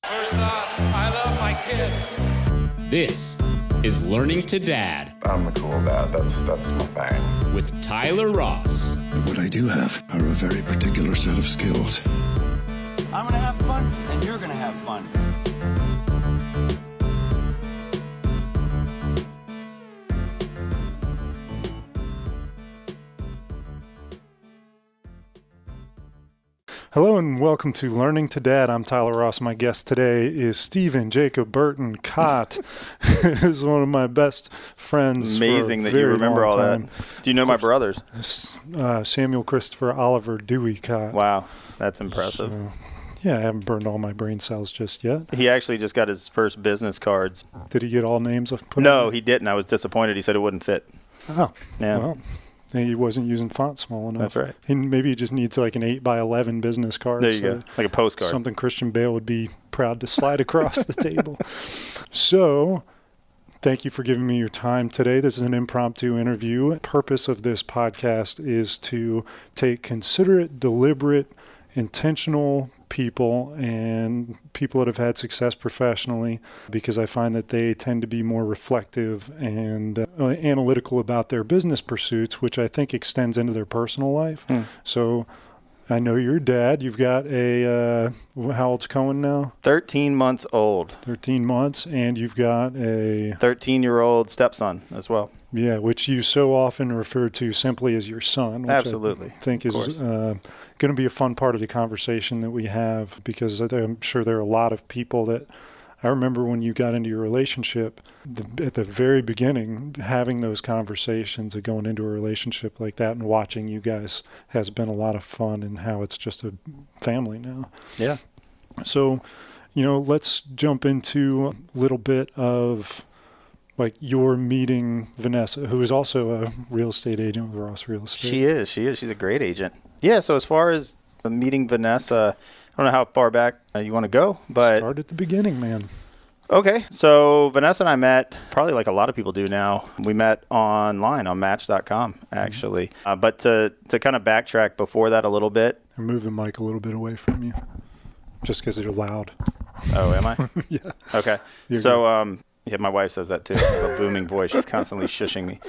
First off, I love my kids. This is Learning to Dad I'm the cool dad. That's my thing. with Tyler Ross. What I do have are a very particular set of skills. I'm gonna have fun, and you're gonna have fun. Hello and welcome to Learning to Dad. I'm Tyler Ross. My guest today is Stephen Jacob Burton Kott, who's one of my best friends. Amazing that you remember all that. Do you know my brothers? Samuel Christopher Oliver Dewey Kott. Wow, that's impressive. So, yeah, I haven't burned all my brain cells just yet. He actually just got his first business cards. Did he get all names put No, on? he didn't. I was disappointed. He said it wouldn't fit. Oh, Yeah. well. He wasn't using font small enough. That's right. Maybe he just needs like an 8x11 business card. There you go. Like a postcard. Something Christian Bale would be proud to slide across the table. So, thank you for giving me your time today. This is an impromptu interview. The purpose of this podcast is to take considerate, deliberate, intentional people and people that have had success professionally, because I find that they tend to be more reflective and analytical about their business pursuits, which I think extends into their personal life. So I know you're a dad. You've got a, how old's Cohen now? 13 months old. 13 months. And you've got a 13-year-old stepson as well. Yeah, which you so often refer to simply as your son. Which Absolutely. I think is going to be a fun part of the conversation that we have, because I'm sure there are a lot of people that I remember when you got into your relationship, at the very beginning, having those conversations of going into a relationship like that and watching you guys has been a lot of fun, and how it's just a family now. Yeah. So, let's jump into a little bit of like your meeting Vanessa, who is also a real estate agent with Ross Real Estate. She is. She's a great agent. Yeah, so as far as meeting Vanessa, I don't know how far back you want to go, but Start at the beginning, man. Okay, so Vanessa and I met, probably like a lot of people do now. We met online on Match.com, actually. But to kind of backtrack before that a little bit. And move the mic a little bit away from you, just because you're loud. Oh, am I? Yeah. Okay. You're So, yeah, my wife says that too. I have a booming voice. She's constantly shushing me.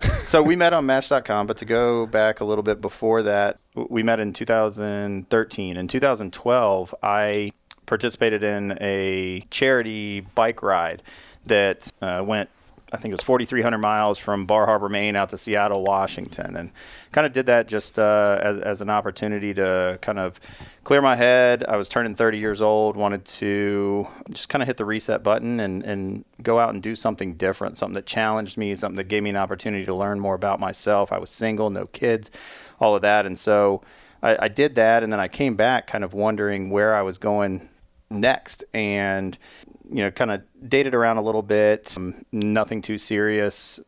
So we met on Match.com, but to go back a little bit before that, we met in 2013. In 2012, I participated in a charity bike ride that went, I think it was 4,300 miles from Bar Harbor, Maine out to Seattle, Washington, and kind of did that just as an opportunity to kind of clear my head. I was turning 30 years old, wanted to just kind of hit the reset button and go out and do something different, something that challenged me, something that gave me an opportunity to learn more about myself. I was single, no kids, all of that, and so I did that, and then I came back kind of wondering where I was going next, and kind of dated around a little bit, nothing too serious,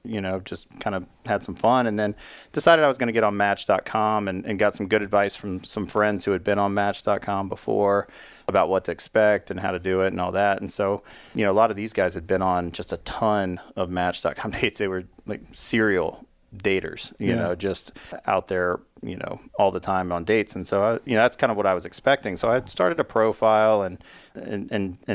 just kind of had some fun, and then decided I was going to get on Match.com and got some good advice from some friends who had been on Match.com before about what to expect and how to do it and all that. And so, a lot of these guys had been on just a ton of Match.com dates. They were like serial daters, just out there, all the time on dates. And so, that's kind of what I was expecting. So I started a profile and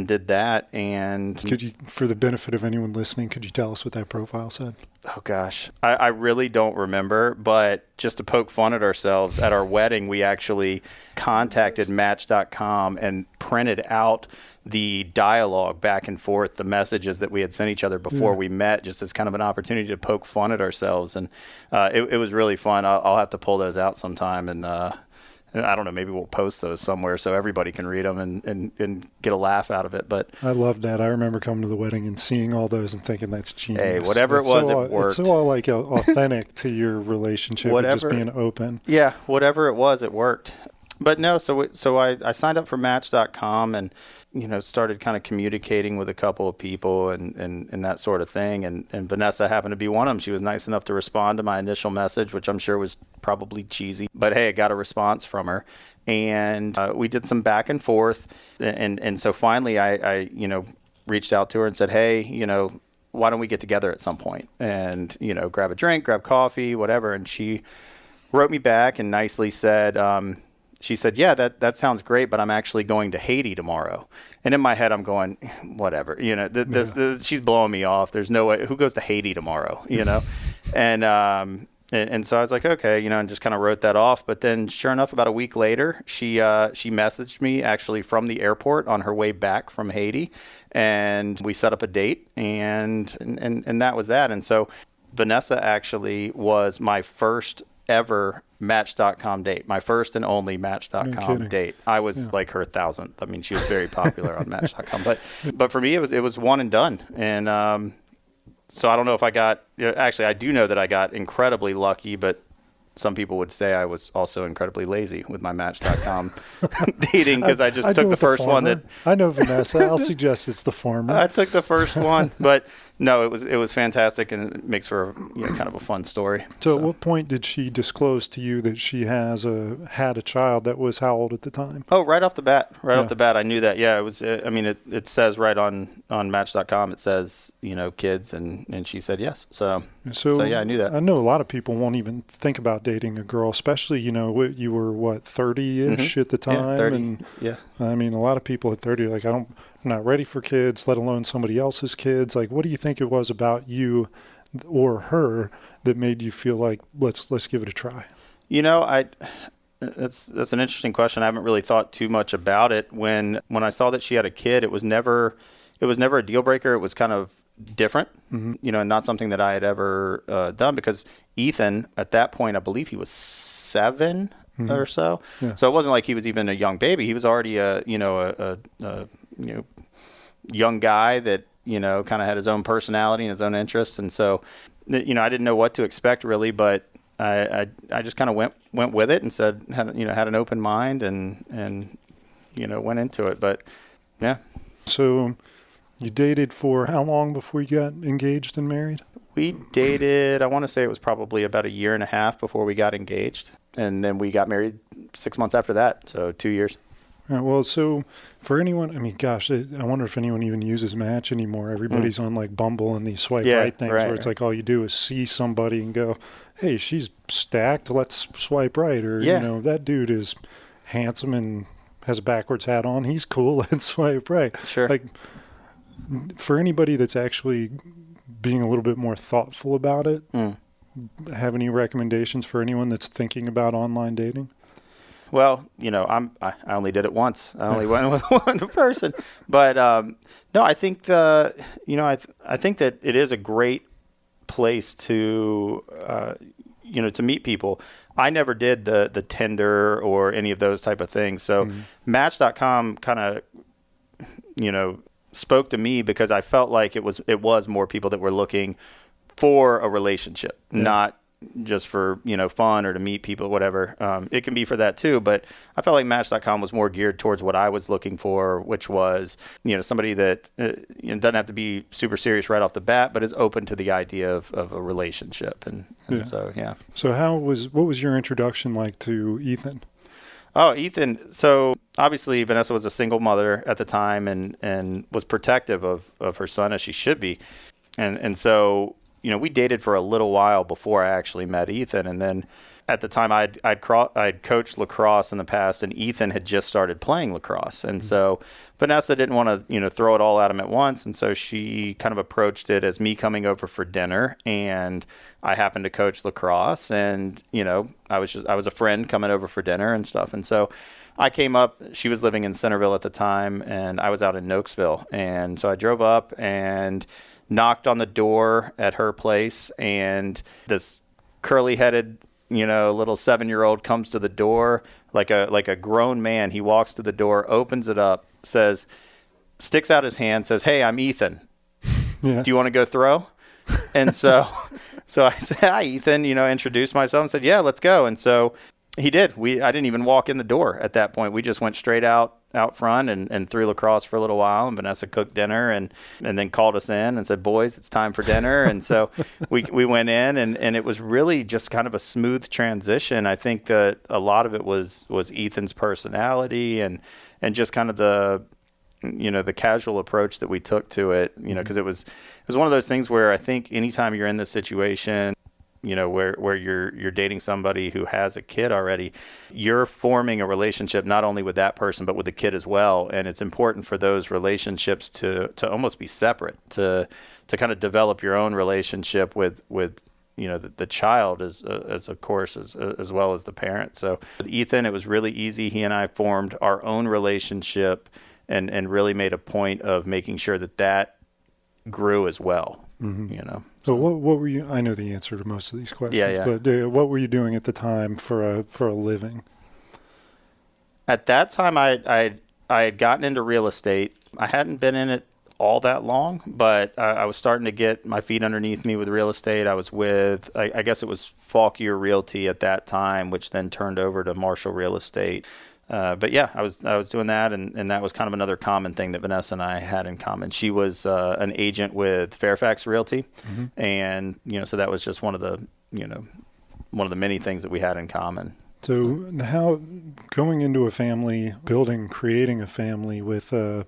did that. And Could you, for the benefit of anyone listening, could you tell us what that profile said? Oh gosh, I really don't remember, but just to poke fun at ourselves, at our wedding, we actually contacted Match.com and printed out the dialogue back and forth, the messages that we had sent each other before we met, just as kind of an opportunity to poke fun at ourselves. And it was really fun. I'll have to pull those out sometime, and I don't know, maybe we'll post those somewhere so everybody can read them and get a laugh out of it. But I love that. I remember coming to the wedding and seeing all those and thinking that's genius. Hey, whatever it was, it worked. It's all like authentic to your relationship, and just being open. Yeah, whatever it was, it worked. But no, so I signed up for Match.com and started kind of communicating with a couple of people and that sort of thing. And Vanessa happened to be one of them. She was nice enough to respond to my initial message, which I'm sure was probably cheesy. But hey, I got a response from her. And we did some back and forth. And so finally I reached out to her and said, hey, why don't we get together at some point and, grab a drink, grab coffee, whatever. And she wrote me back and nicely said, she said, yeah, that sounds great, but I'm actually going to Haiti tomorrow. And in my head, I'm going, whatever, this, she's blowing me off. There's no way, who goes to Haiti tomorrow, And so I was like, okay, and just kind of wrote that off. But then sure enough, about a week later, she messaged me actually from the airport on her way back from Haiti. And we set up a date and that was that. And so Vanessa actually was my first ever Match.com date, my first and only Match.com date. I was like her 1,000th. I mean, she was very popular on Match.com, but for me, it was one and done. And, so I don't know if I got, actually, I do know that I got incredibly lucky, but some people would say I was also incredibly lazy with my Match.com dating because I just took the first one that. I know Vanessa. I'll suggest it's the former. I took the first one, but no, it was fantastic and it makes for kind of a fun story. So at what point did she disclose to you that she had a child that was how old at the time? Oh, right off the bat. Off the bat, I knew that. Yeah, it was. I mean, it says right on Match.com. It says kids, and she said yes. So yeah, I knew that. I know a lot of people won't even think about dating a girl, especially you were what 30-ish at the time, yeah, 30. And yeah. I mean, a lot of people at 30 are like, I'm not ready for kids, let alone somebody else's kids. Like, what do you think it was about you or her that made you feel like let's give it a try? That's an interesting question. I haven't really thought too much about it. When I saw that she had a kid, it was never a deal breaker. It was kind of different, and not something that I had ever done because Ethan, at that point, I believe he was 7 or so. Yeah. So it wasn't like he was even a young baby. He was already a young guy that, kind of had his own personality and his own interests. And so, I didn't know what to expect really, but I just kind of went with it and said, had an open mind and went into it. But yeah. So you dated for how long before you got engaged and married? We dated, I want to say it was probably about 1.5 years before we got engaged. And then we got married 6 months after that. So 2 years. All right, well, so for anyone, I mean, gosh, I wonder if anyone even uses Match anymore. Everybody's on like Bumble and these swipe right things where it's like all you do is see somebody and go, hey, she's stacked, let's swipe right. Or, that dude is handsome and has a backwards hat on. He's cool, let's swipe right. Sure. Like, for anybody that's actually being a little bit more thoughtful about it, have any recommendations for anyone that's thinking about online dating? Well, I only did it once. I only went with one person, but no, I think I think that it is a great place to to meet people. I never did the Tinder or any of those type of things. So Match.com kind of spoke to me because I felt like it was more people that were looking for a relationship, not just for fun or to meet people, whatever. It can be for that too, but I felt like Match.com was more geared towards what I was looking for, which was somebody that doesn't have to be super serious right off the bat, but is open to the idea of a relationship. And so yeah. So what was your introduction like to Ethan? Oh, Ethan. So obviously Vanessa was a single mother at the time and was protective of her son, as she should be. And so we dated for a little while before I actually met Ethan. And then at the time I'd coached lacrosse in the past, and Ethan had just started playing lacrosse. And so Vanessa didn't want to, throw it all at him at once. And so she kind of approached it as me coming over for dinner, and I happened to coach lacrosse, and, I was a friend coming over for dinner and stuff. And so I came up, she was living in Centerville at the time, and I was out in Nokesville. And so I drove up and knocked on the door at her place, and this curly-headed, little 7-year-old comes to the door like a grown man. He walks to the door, opens it up, sticks out his hand, says, "Hey, I'm Ethan. Do you want to go throw?" And so I said, "Hi, Ethan," introduced myself and said, "Yeah, let's go." And so he did. I didn't even walk in the door at that point. We just went straight out front and threw lacrosse for a little while, and Vanessa cooked dinner and then called us in and said, "Boys, it's time for dinner." And so we went in, and it was really just kind of a smooth transition. I think that a lot of it was Ethan's personality and just kind of the casual approach that we took to it, because it was one of those things where I think anytime you're in this situation, where you're dating somebody who has a kid already, you're forming a relationship not only with that person but with the kid as well. And it's important for those relationships to almost be separate, to kind of develop your own relationship with the child as of course as well as the parent. So with Ethan, it was really easy. He and I formed our own relationship and really made a point of making sure that grew as well. So what were you? I know the answer to most of these questions. Yeah. But what were you doing at the time for a living? At that time, I had gotten into real estate. I hadn't been in it all that long, but I was starting to get my feet underneath me with real estate. I was with, I guess it was Faulkner Realty at that time, which then turned over to Marshall Real Estate. But yeah, I was doing that, and that was kind of another common thing that Vanessa and I had in common. She was an agent with Fairfax Realty, and so that was just one of the many things that we had in common. So how going into a family, creating a family with a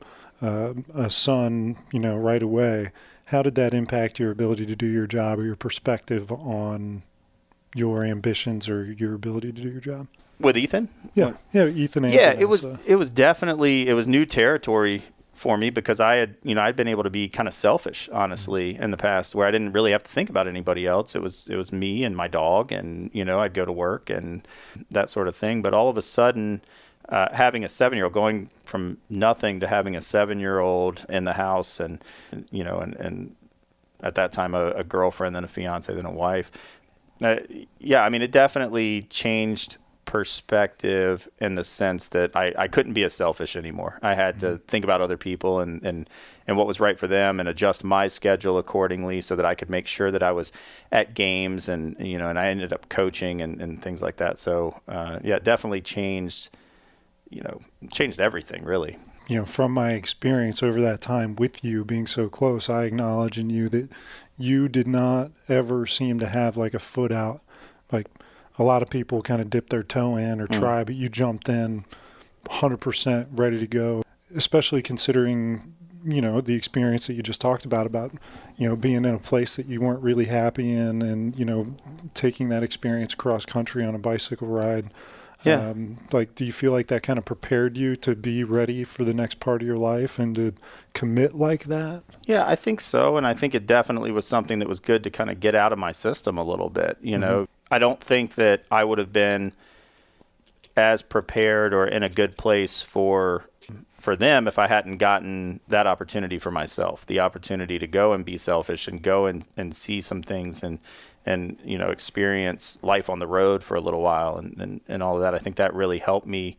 son, right away, how did that impact your ability to do your job or your perspective on your ambitions or your ability to do your job? With Ethan? Yeah, Ethan and Vanessa. It was definitely new territory for me because I'd been able to be kind of selfish, honestly, in the past, where I didn't really have to think about anybody else. It was me and my dog, and I'd go to work and that sort of thing. But all of a sudden, having a 7-year-old, going from nothing to having a 7-year-old in the house, and at that time a girlfriend, then a fiance, then a wife. It definitely changed perspective in the sense that I couldn't be as selfish anymore. I had to think about other people and what was right for them and adjust my schedule accordingly so that I could make sure that I was at games and I ended up coaching and things like that. So it definitely changed everything really. From my experience over that time with you being so close, I acknowledge in you that you did not ever seem to have like a foot out. Like a lot of people kind of dip their toe in or try, but you jumped in 100% ready to go, especially considering, the experience that you just talked about, being in a place that you weren't really happy in and, taking that experience cross country on a bicycle ride. Yeah. Do you feel like that kind of prepared you to be ready for the next part of your life and to commit like that? Yeah, I think so. And I think it definitely was something that was good to kind of get out of my system a little bit. I don't think that I would have been as prepared or in a good place for them if I hadn't gotten that opportunity for myself, the opportunity to go and be selfish and go and see some things and experience life on the road for a little while and all of that. I think that really helped me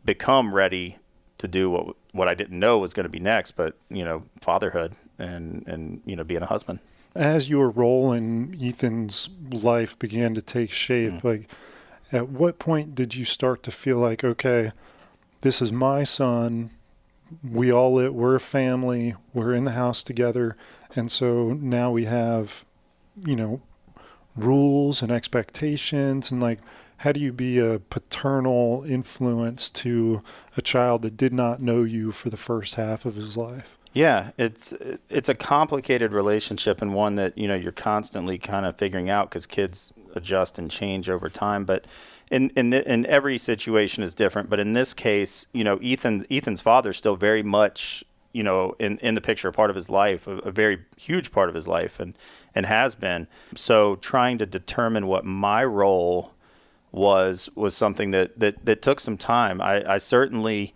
become ready to do what I didn't know was going to be next, but fatherhood and being a husband. As your role in Ethan's life began to take shape, at what point did you start to feel like, okay, this is my son, we're a family, we're in the house together, and so now we have, rules and expectations, and how do you be a paternal influence to a child that did not know you for the first half of his life? Yeah, it's a complicated relationship and one that you're constantly kind of figuring out because kids adjust and change over time. But in every situation is different. But in this case, Ethan's father is still very much in the picture, a part of his life, a very huge part of his life, and has been. So trying to determine what my role was something that took some time. I certainly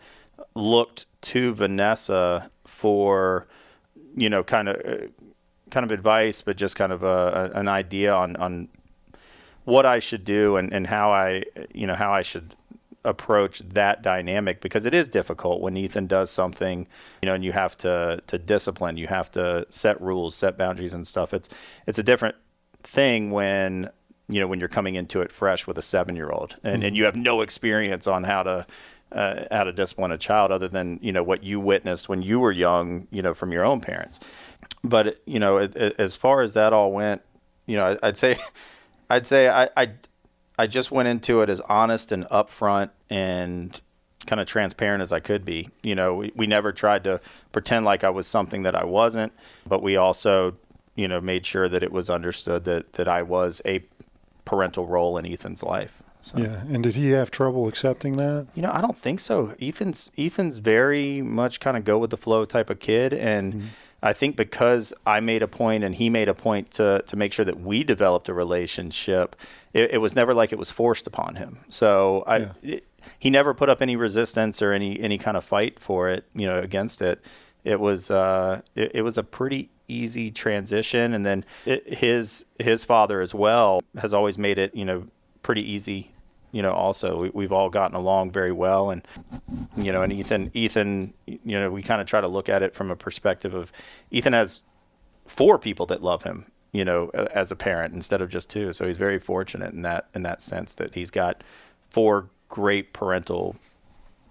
looked to Vanessa for kind of advice, but just kind of an idea on what I should do and how I should approach that dynamic, because it is difficult when Ethan does something and you have to discipline, you have to set rules, set boundaries and stuff. It's a different thing when you're coming into it fresh with a 7-year-old and you have no experience on how to discipline a child other than what you witnessed when you were young from your own parents. But as far as that all went, I'd say I just went into it as honest and upfront and kind of transparent as I could be. We never tried to pretend like I was something that I wasn't, but we also made sure that it was understood that I was a parental role in Ethan's life. So. Yeah. And did he have trouble accepting that? I don't think so. Ethan's very much kind of go with the flow type of kid. And I think because I made a point and he made a point to make sure that we developed a relationship, it was never like it was forced upon him. So he never put up any resistance or any kind of fight for it, against it. It was a pretty easy transition. And then his father as well has always made it, pretty easy. Also we've all gotten along very well, and and Ethan, we kind of try to look at it from a perspective of Ethan has 4 people that love him, as a parent instead of just 2. So he's very fortunate in that sense that he's got 4 great parental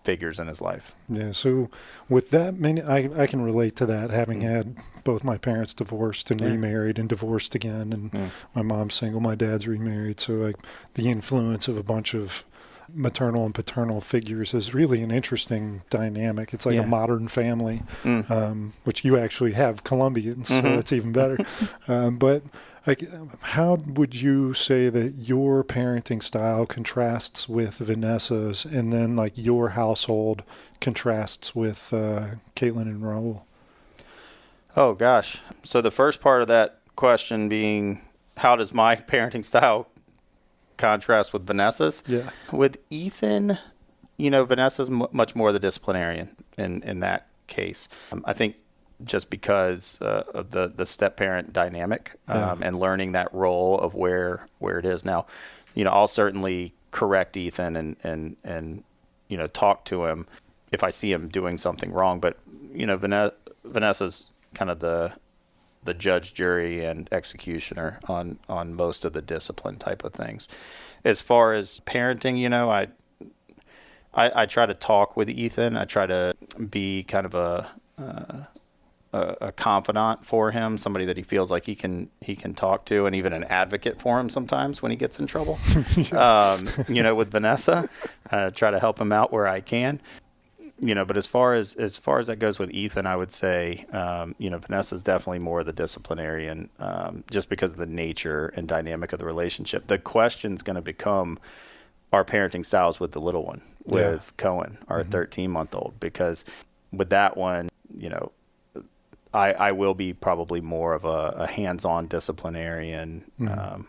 figures in his life. Yeah. So with that many, I can relate to that, having had both my parents divorced and remarried and divorced again. And my mom's single, my dad's remarried. So the influence of a bunch of maternal and paternal figures is really an interesting dynamic. It's like a modern family, which you actually have Colombians, so it's even better. But how would you say that your parenting style contrasts with Vanessa's, and then your household contrasts with Caitlin and Raul? Oh gosh. So the first part of that question being, how does my parenting style contrast with Vanessa's? Yeah. With Ethan, Vanessa's much more the disciplinarian in that case. I think just because of the step-parent dynamic and learning that role of where it is now. I'll certainly correct Ethan and talk to him if I see him doing something wrong. But, Vanessa's kind of the judge, jury, and executioner on most of the discipline type of things. As far as parenting, I try to talk with Ethan. I try to be kind of a confidant for him, somebody that he feels like he can talk to, and even an advocate for him sometimes when he gets in trouble. With Vanessa, try to help him out where I can. But as far as that goes with Ethan, I would say, Vanessa's definitely more the disciplinarian, just because of the nature and dynamic of the relationship. The question's going to become our parenting styles with the little one, with Cohen, our 13-month-old, because with that one, I will be probably more of a hands-on disciplinarian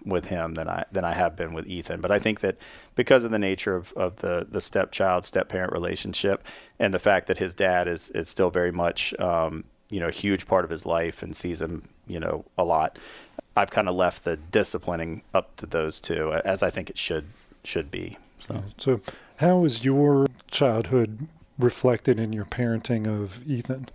with him than I have been with Ethan. But I think that because of the nature of the stepchild, step-parent relationship, and the fact that his dad is still very much a huge part of his life and sees him a lot, I've kind of left the disciplining up to those two, as I think it should be. So how is your childhood reflected in your parenting of Ethan?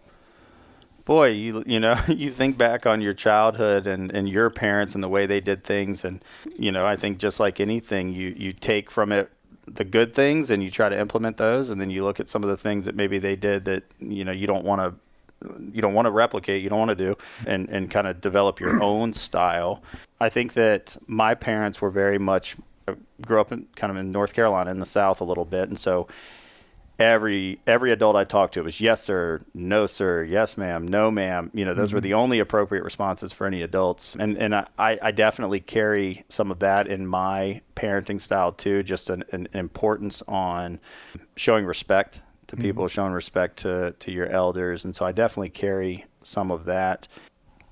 Boy, you think back on your childhood and your parents and the way they did things, and I think just like anything, you take from it the good things and you try to implement those, and then you look at some of the things that maybe they did that you don't want to replicate, you don't want to do, and kind of develop your own style. I think that my parents were very much grew up in North Carolina, in the South a little bit, and so every adult I talked to was yes sir, no sir, yes ma'am, no ma'am. Those were the only appropriate responses for any adults. And I definitely carry some of that in my parenting style too, just an importance on showing respect to people, showing respect to your elders. And so I definitely carry some of that,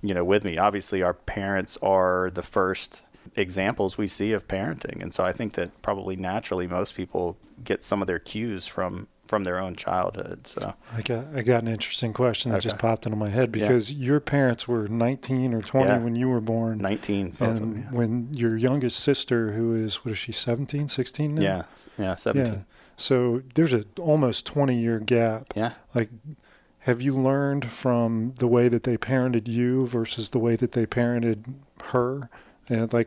with me. Obviously our parents are the first examples we see of parenting. And so I think that probably naturally most people get some of their cues from their own childhood. So I got an interesting question that just popped into my head, because your parents were 19 or 20 when you were born. 19. And when your youngest sister, who is, what is she, 17, 16 now? Yeah, 17. Yeah. So there's a almost 20-year gap. Yeah. Have you learned from the way that they parented you versus the way that they parented her? And a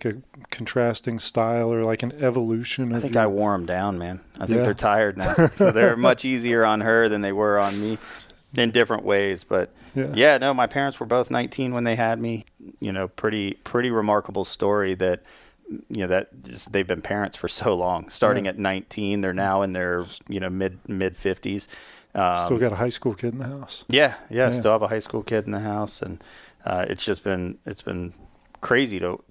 contrasting style or an evolution of I think I wore them down, man. I think they're tired now. So they're much easier on her than they were on me in different ways. But no, my parents were both 19 when they had me. Pretty remarkable story that, they've been parents for so long. Starting at 19, they're now in their, mid 50s. Still got a high school kid in the house. Yeah. Still have a high school kid in the house. And it's been crazy to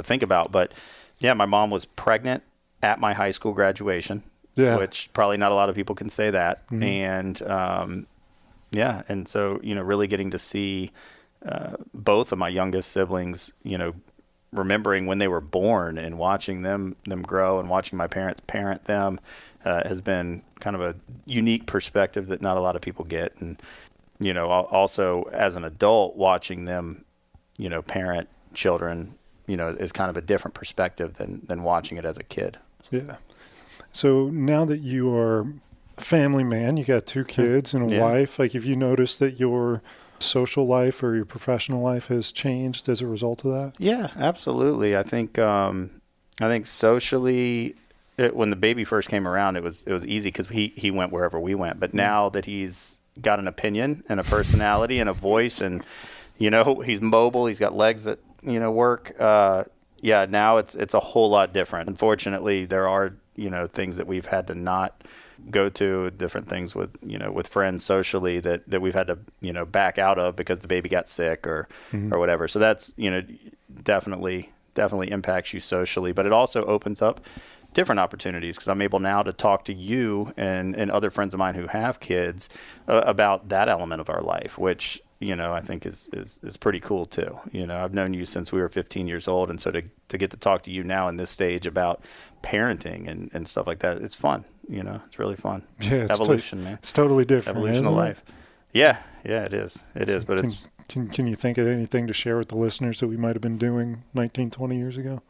think about. But yeah, my mom was pregnant at my high school graduation, which probably not a lot of people can say that. And and so, really getting to see both of my youngest siblings, remembering when they were born and watching them grow and watching my parents parent them has been kind of a unique perspective that not a lot of people get. And, also as an adult watching them, parent children, is kind of a different perspective than watching it as a kid. Yeah. So now that you are a family man, you got 2 kids and a wife, like, have you noticed that your social life or your professional life has changed as a result of that? Yeah, absolutely. I think socially, when the baby first came around, it was easy because he went wherever we went. But now that he's got an opinion and a personality and a voice, and he's mobile, he's got legs that work. Now it's a whole lot different. Unfortunately, there are things that we've had to not go to, different things with with friends socially that we've had to back out of because the baby got sick or whatever. So that's definitely impacts you socially, but it also opens up different opportunities because I'm able now to talk to you and other friends of mine who have kids about that element of our life, which I think is pretty cool too. I've known you since we were 15 years old, and so to get to talk to you now in this stage about parenting and stuff like that, it's fun. It's really fun. Yeah, evolution, man. It's totally different. Evolution of life. Yeah, it is. It is, but Can you think of anything to share with the listeners that we might have been doing 19, 20 years ago?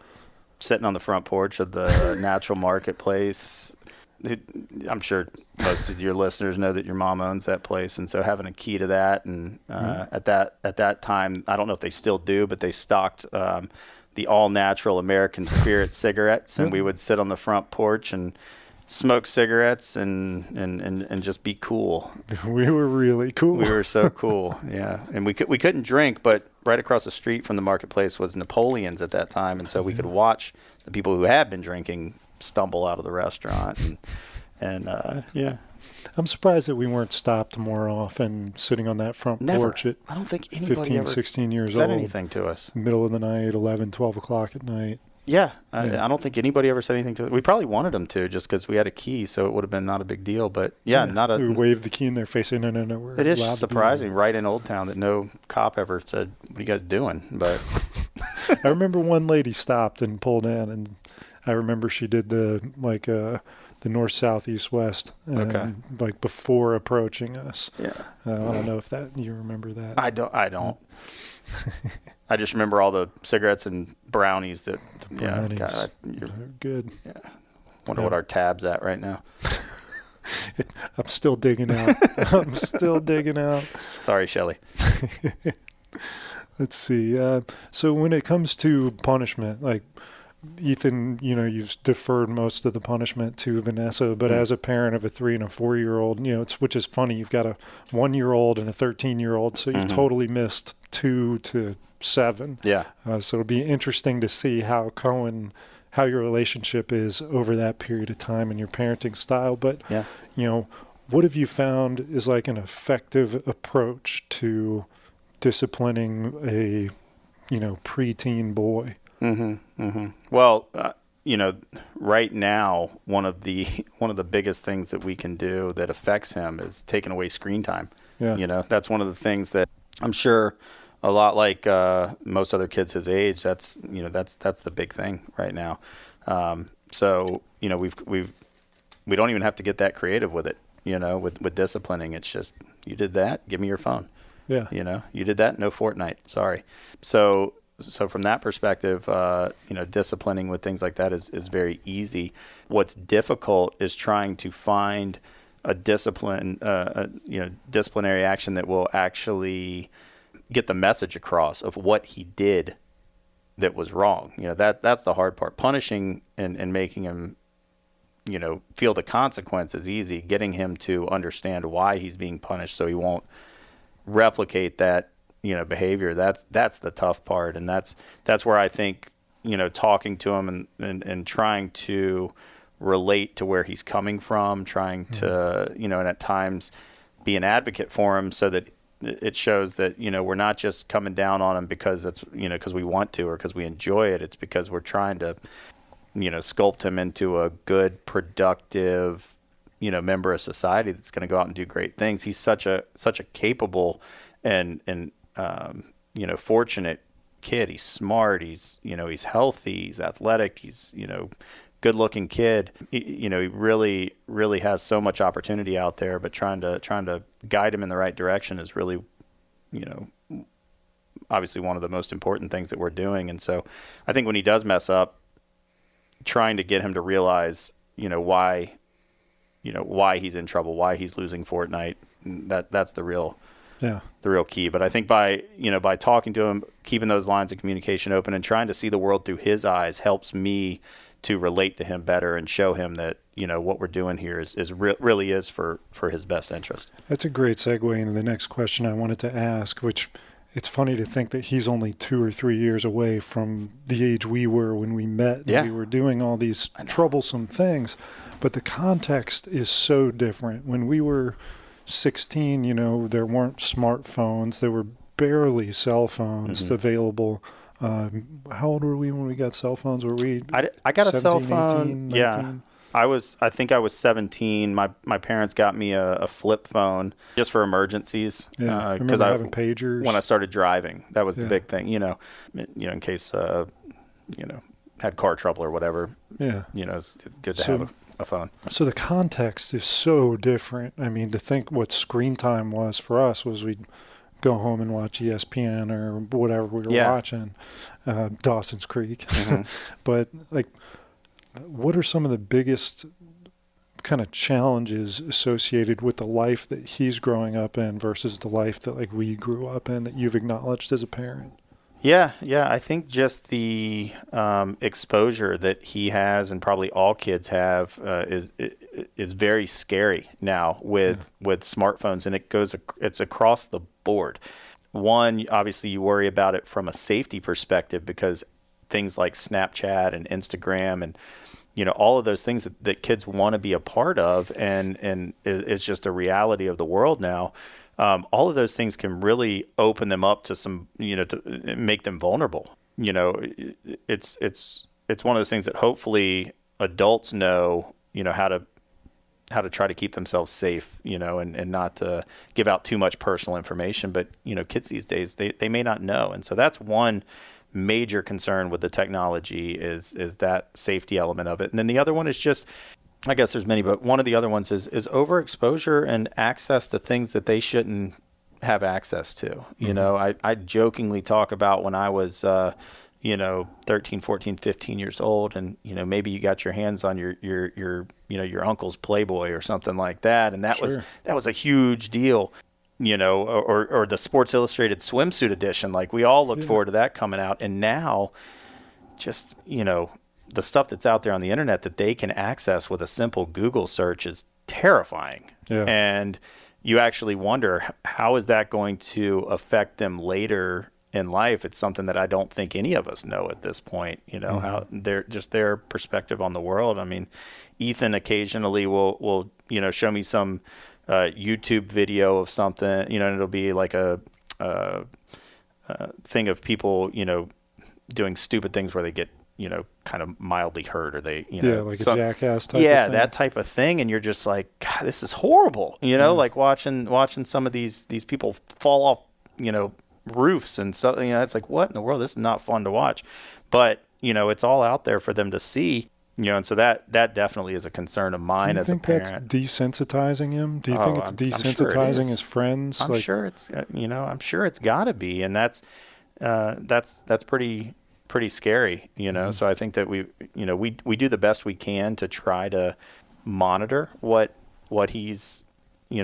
Sitting on the front porch of the natural marketplace. I'm sure most of your listeners know that your mom owns that place, and so having a key to that, and at that time, I don't know if they still do, but they stocked the all natural American Spirit cigarettes, and we would sit on the front porch and smoke cigarettes and just be cool. We were really cool. We were so cool, yeah. And we couldn't drink, but right across the street from the marketplace was Napoleon's at that time, and so we could watch the people who had been drinking stumble out of the restaurant, and I'm surprised that we weren't stopped more often sitting on that front porch at I don't think anybody 15, ever 16 years said old. anything to us. Middle of the night, 11, 12 o'clock at night. Yeah, I don't think anybody ever said anything to us. We probably wanted them to just because we had a key, so it would have been not a big deal. But we waved the key in their face. No. We're it is surprising, right in Old Town, that no cop ever said, "What are you guys doing?" But I remember one lady stopped and pulled in, and I remember she did the north, south, east, west, like before approaching us. Yeah, I don't know if you remember that. I don't. I just remember all the cigarettes and brownies that. Brownies. Yeah, God, they're good. Yeah. Wonder what our tab's at right now. I'm still digging out. Sorry, Shelley. Let's see. So when it comes to punishment, like Ethan, you've deferred most of the punishment to Vanessa, but as a parent of a 3 and a 4-year-old, which is funny, you've got a 1-year-old and a 13-year-old, so you've totally missed 2 to 7. Yeah. So it'll be interesting to see how your relationship is over that period of time and your parenting style. But, what have you found is like an effective approach to disciplining a, preteen boy? Well, right now, one of the biggest things that we can do that affects him is taking away screen time. Yeah. That's one of the things that I'm sure a lot like most other kids his age. That's the big thing right now. So we don't even have to get that creative with it. With disciplining, it's just, you did that, give me your phone. Yeah. You did that, no Fortnite. Sorry. So from that perspective, disciplining with things like that is very easy. What's difficult is trying to find a disciplinary action that will actually get the message across of what he did that was wrong. That's the hard part. Punishing and making him, feel the consequence is easy. Getting him to understand why he's being punished so he won't replicate that behavior, that's the tough part. And that's where I think talking to him and trying to relate to where he's coming from, trying to and at times be an advocate for him so that it shows that, we're not just coming down on him because it's, because we want to or because we enjoy it. It's because we're trying to, sculpt him into a good, productive, member of society that's going to go out and do great things. He's such a capable and fortunate kid. He's smart. He's healthy. He's athletic. He's, good looking kid. He really, really has so much opportunity out there, but trying to guide him in the right direction is really, obviously one of the most important things that we're doing. And so I think when he does mess up, trying to get him to realize, why he's in trouble, why he's losing Fortnite, that's the real key. But I think by talking to him, keeping those lines of communication open and trying to see the world through his eyes helps me to relate to him better and show him that, what we're doing here really is for his best interest. That's a great segue into the next question I wanted to ask, which it's funny to think that he's only 2 or 3 years away from the age we were when we met. Yeah. And we were doing all these troublesome things, but the context is so different. When we were 16, there weren't smartphones. There were barely cell phones available. How old were we when we got cell phones? Were we? I got 17, a cell phone. 18, 19? Yeah, I think I was 17. My parents got me a flip phone just for emergencies. Yeah, I remember having pagers when I started driving. That was the big thing. In case had car trouble or whatever. Yeah, it's good to have a phone. So the context is so different. I mean, to think what screen time was for us was we'd go home and watch ESPN or whatever we were watching, Dawson's Creek. But what are some of the biggest kind of challenges associated with the life that he's growing up in versus the life that we grew up in that you've acknowledged as a parent? Yeah. I think just the exposure that he has, and probably all kids have, is very scary now with smartphones, and it's across the board. One, obviously, you worry about it from a safety perspective because things like Snapchat and Instagram and all of those things that kids want to be a part of, and it's just a reality of the world now. All of those things can really open them up to some, to make them vulnerable. It's one of those things that hopefully adults know, how to try to keep themselves safe, and not to give out too much personal information. But, kids these days, they may not know. And so that's one major concern with the technology is that safety element of it. And then the other one is just, I guess there's many, but one of the other ones is overexposure and access to things that they shouldn't have access to. I jokingly talk about when I was, 13, 14, 15 years old, and, maybe you got your hands on your uncle's Playboy or something like that. And that was a huge deal, or the Sports Illustrated swimsuit edition. We all looked forward to that coming out. And now just, the stuff that's out there on the internet that they can access with a simple Google search is terrifying. Yeah. And you actually wonder, how is that going to affect them later in life? It's something that I don't think any of us know at this point, how their perspective on the world. I mean, Ethan occasionally will show me some YouTube video of something, and it'll be like a thing of people, doing stupid things where they get, kind of mildly hurt, or they, like a jackass type of thing. That type of thing. And you're just like, God, this is horrible. Like watching some of these people fall off, roofs and stuff. It's like, what in the world? This is not fun to watch. But, it's all out there for them to see. And so that definitely is a concern of mine as a parent. Do you think that's desensitizing him? Do you think it's desensitizing his friends? I'm sure it's, I'm sure it's got to be, and that's pretty scary, So I think that we do the best we can to try to monitor what he's,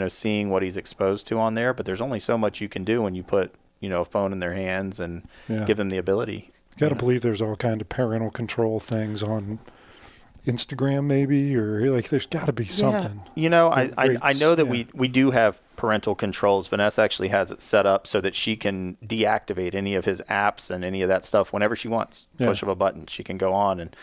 seeing, what he's exposed to on there. But there's only so much you can do when you put, a phone in their hands and give them the ability. You got to believe there's all kind of parental control things on Instagram maybe, or there's got to be something. I know that we do have parental controls. Vanessa actually has it set up so that she can deactivate any of his apps and any of that stuff whenever she wants. Push of a button, she can go on, and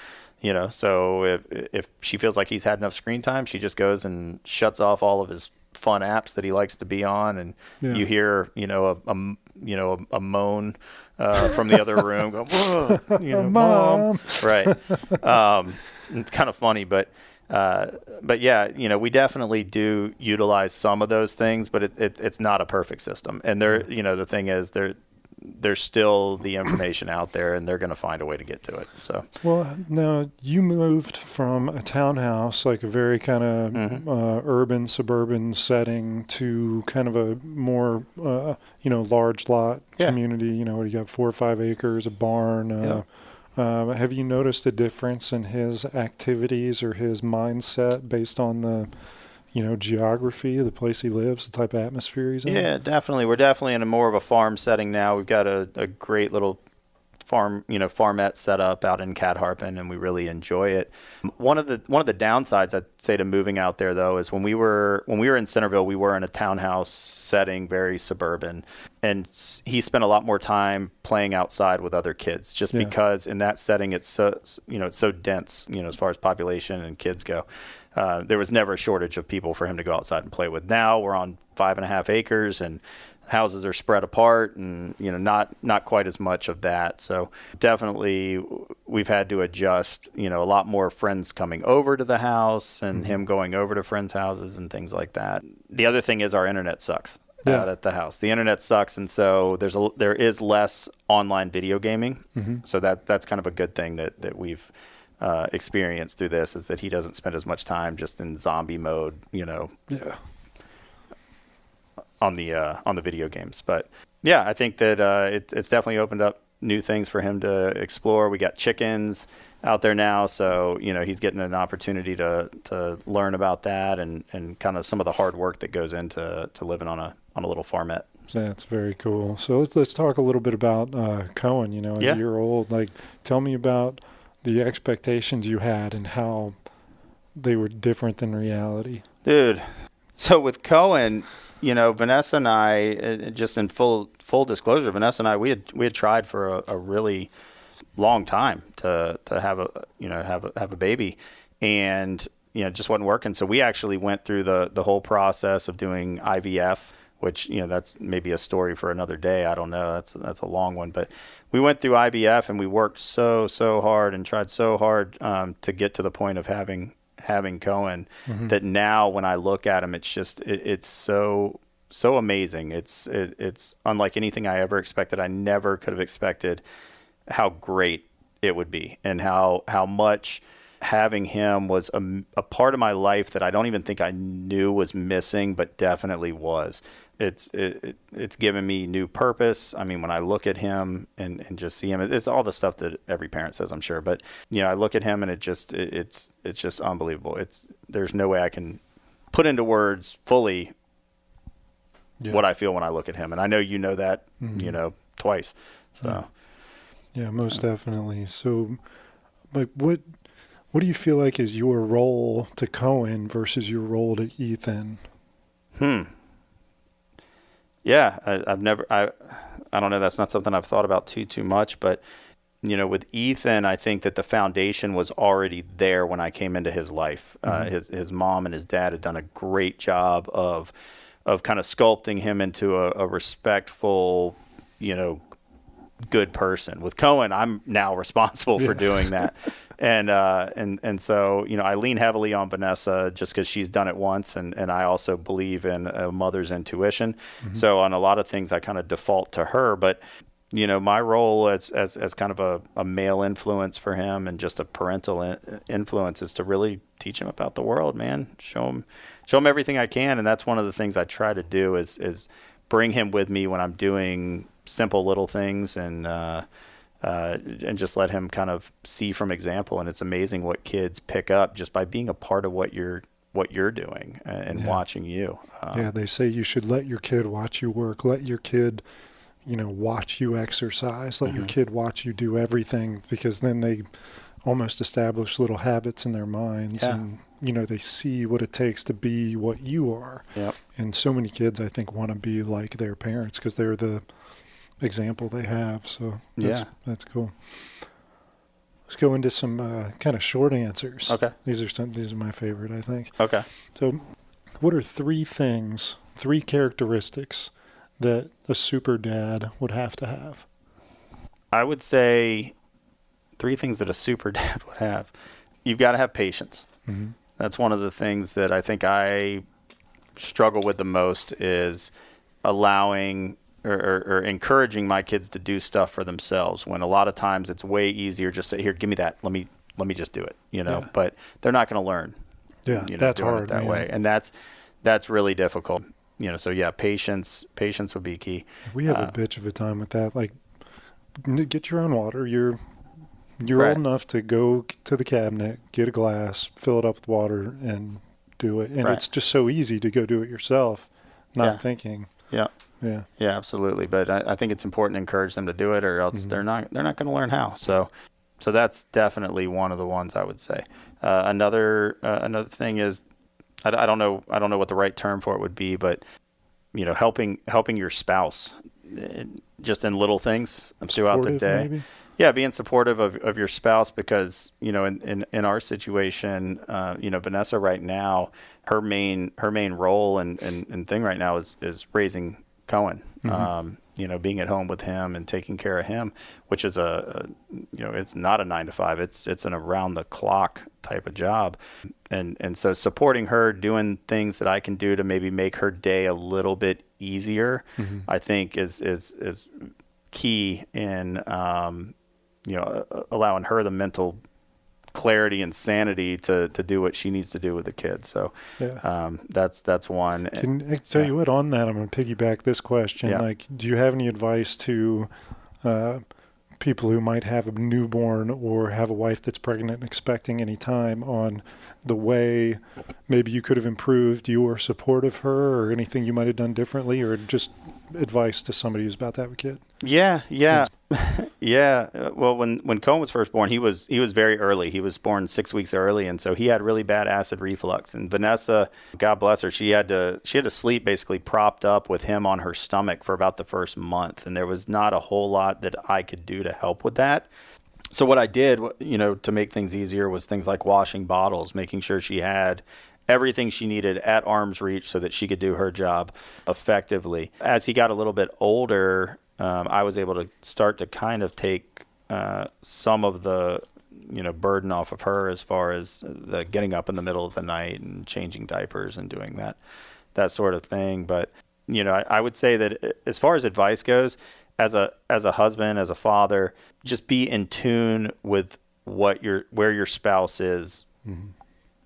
so if she feels like he's had enough screen time, she just goes and shuts off all of his fun apps that he likes to be on, and you hear, a moan from the other room, go, whoa, mom. Right. It's kind of funny, but yeah, we definitely do utilize some of those things, but it's not a perfect system. And the thing is, there's still the information out there, and they're going to find a way to get to it. So, well, now you moved from a townhouse, like a very kind of urban, suburban setting, to kind of a more, large lot community. Where you got 4 or 5 acres, a barn. Have you noticed a difference in his activities or his mindset based on the geography, the place he lives, the type of atmosphere he's in? Yeah, definitely. We're definitely in a more of a farm setting now. We've got a great little farm, farmette set up out in Cadharpen, and we really enjoy it. One of the downsides, I'd say, to moving out there, though, is when we were in Centerville, we were in a townhouse setting, very suburban, and he spent a lot more time playing outside with other kids, just because in that setting it's so dense, as far as population and kids go. There was never a shortage of people for him to go outside and play with. Now we're on 5.5 acres, and houses are spread apart, and not quite as much of that. So definitely we've had to adjust. A lot more friends coming over to the house, and him going over to friends' houses and things like that. The other thing is our internet sucks out at the house. The internet sucks, and so there is less online video gaming. So that's kind of a good thing that we've experience through this, is that he doesn't spend as much time just in zombie mode, on the video games. But yeah, I think that it's definitely opened up new things for him to explore. We got chickens out there now, so he's getting an opportunity to learn about that and kind of some of the hard work that goes into living on a little farmette. That's very cool. So let's talk a little bit about Cohen. A year old. Like, tell me about the expectations you had and how they were different than reality. Dude, so with Cohen, Vanessa and I, just in full disclosure, Vanessa and I, we had tried for a really long time to have a baby, and it just wasn't working. So we actually went through the whole process of doing IVF, which that's maybe a story for another day. I don't know. That's a long one, but we went through IVF, and we worked so hard and tried so hard to get to the point of having Cohen, that now when I look at him, it's just it's so amazing. It's unlike anything I ever expected. I never could have expected how great it would be, and how much having him was a part of my life that I don't even think I knew was missing, but definitely was. It's given me new purpose. I mean, when I look at him and just see him, it's all the stuff that every parent says, I'm sure. But I look at him, and it's just unbelievable. There's no way I can put into words fully what I feel when I look at him. And I know that twice. So yeah, most definitely. So, like, what do you feel like is your role to Cohen versus your role to Ethan? Yeah, I don't know. That's not something I've thought about too much, but with Ethan, I think that the foundation was already there when I came into his life. His mom and his dad had done a great job of kind of sculpting him into a respectful, good person. With Cohen, I'm now responsible for doing that. And so, I lean heavily on Vanessa just because she's done it once. And I also believe in a mother's intuition. So on a lot of things, I kind of default to her. But, my role as kind of a male influence for him, and just a parental influence, is to really teach him about the world, man. Show him everything I can. And that's one of the things I try to do is bring him with me when I'm doing simple little things, and just let him kind of see from example. And it's amazing what kids pick up just by being a part of what you're doing and watching you. They say you should let your kid watch you work, let your kid, watch you exercise, let your kid watch you do everything, because then they almost establish little habits in their minds, and they see what it takes to be what you are. And so many kids, I think, want to be like their parents because they're the example they have. So that's cool. Let's go into some kind of short answers. Okay. These are my favorite, I think. Okay. So What are three characteristics that a super dad would have to have? I would say 3 things that a super dad would have. You've got to have patience. Mm-hmm. That's one of the things that I think I struggle with the most, is allowing or encouraging my kids to do stuff for themselves, when a lot of times it's way easier just say, here, give me that. Let me just do it, Yeah. but they're not going to learn. Yeah, that's doing hard, it that man. way. And that's really difficult. So yeah, patience would be key. We have a bitch of a time with that. Like, get your own water. You're Right. old enough to go to the cabinet, get a glass, fill it up with water, and do it. And Right. it's just so easy to go do it yourself, not Yeah. thinking. Yeah. Yeah. Yeah, absolutely. But I think it's important to encourage them to do it, or else they're not going to learn how. So that's definitely one of the ones I would say. Another thing is, I don't know what the right term for it would be, but helping your spouse just in little things throughout the Supportive, day. maybe? Yeah, being supportive of your spouse, because in our situation, Vanessa right now, her main role and thing right now is raising Cohen. Being at home with him and taking care of him, which is it's not a 9 to 5. It's an around the clock type of job, and so supporting her, doing things that I can do to maybe make her day a little bit easier, I think is key in allowing her the mental clarity and sanity to do what she needs to do with the kids. So Yeah. that's one. Can I tell you what, on that, I'm going to piggyback this question. Yeah. Like, do you have any advice to people who might have a newborn or have a wife that's pregnant and expecting any time, on the way maybe you could have improved your support of her, or anything you might have done differently, or just advice to somebody who's about to have a kid? Yeah. Yeah. Well, when Cohen was first born, he was very early. He was born 6 weeks early, and so he had really bad acid reflux. And Vanessa, God bless her, she had to sleep basically propped up with him on her stomach for about the first month, and there was not a whole lot that I could do to help with that. So what I did, to make things easier, was things like washing bottles, making sure she had everything she needed at arm's reach so that she could do her job effectively. As he got a little bit older, I was able to start to kind of take some of the burden off of her, as far as the getting up in the middle of the night and changing diapers and doing that sort of thing. But I would say that as far as advice goes, as a husband, as a father, just be in tune with where your spouse is.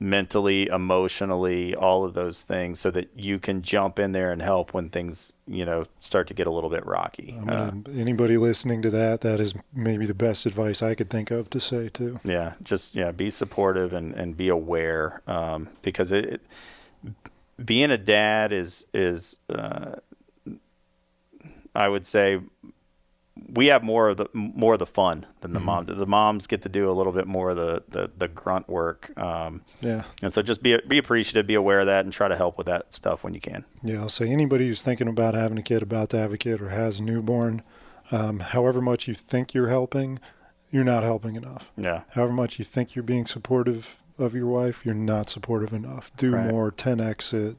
Mentally, emotionally, all of those things, so that you can jump in there and help when things, start to get a little bit rocky. Anybody listening to that is maybe the best advice I could think of to say too. Yeah, just be supportive and be aware, because being a dad is I would say we have more of the fun than the moms. The moms get to do a little bit more of the grunt work. Yeah. And so just be appreciative, be aware of that, and try to help with that stuff when you can. Yeah, I'll say anybody who's thinking about having a kid, about to have a kid, or has a newborn, however much you think you're helping, you're not helping enough. Yeah. However much you think you're being supportive of your wife, you're not supportive enough. Do Right. more, 10x it.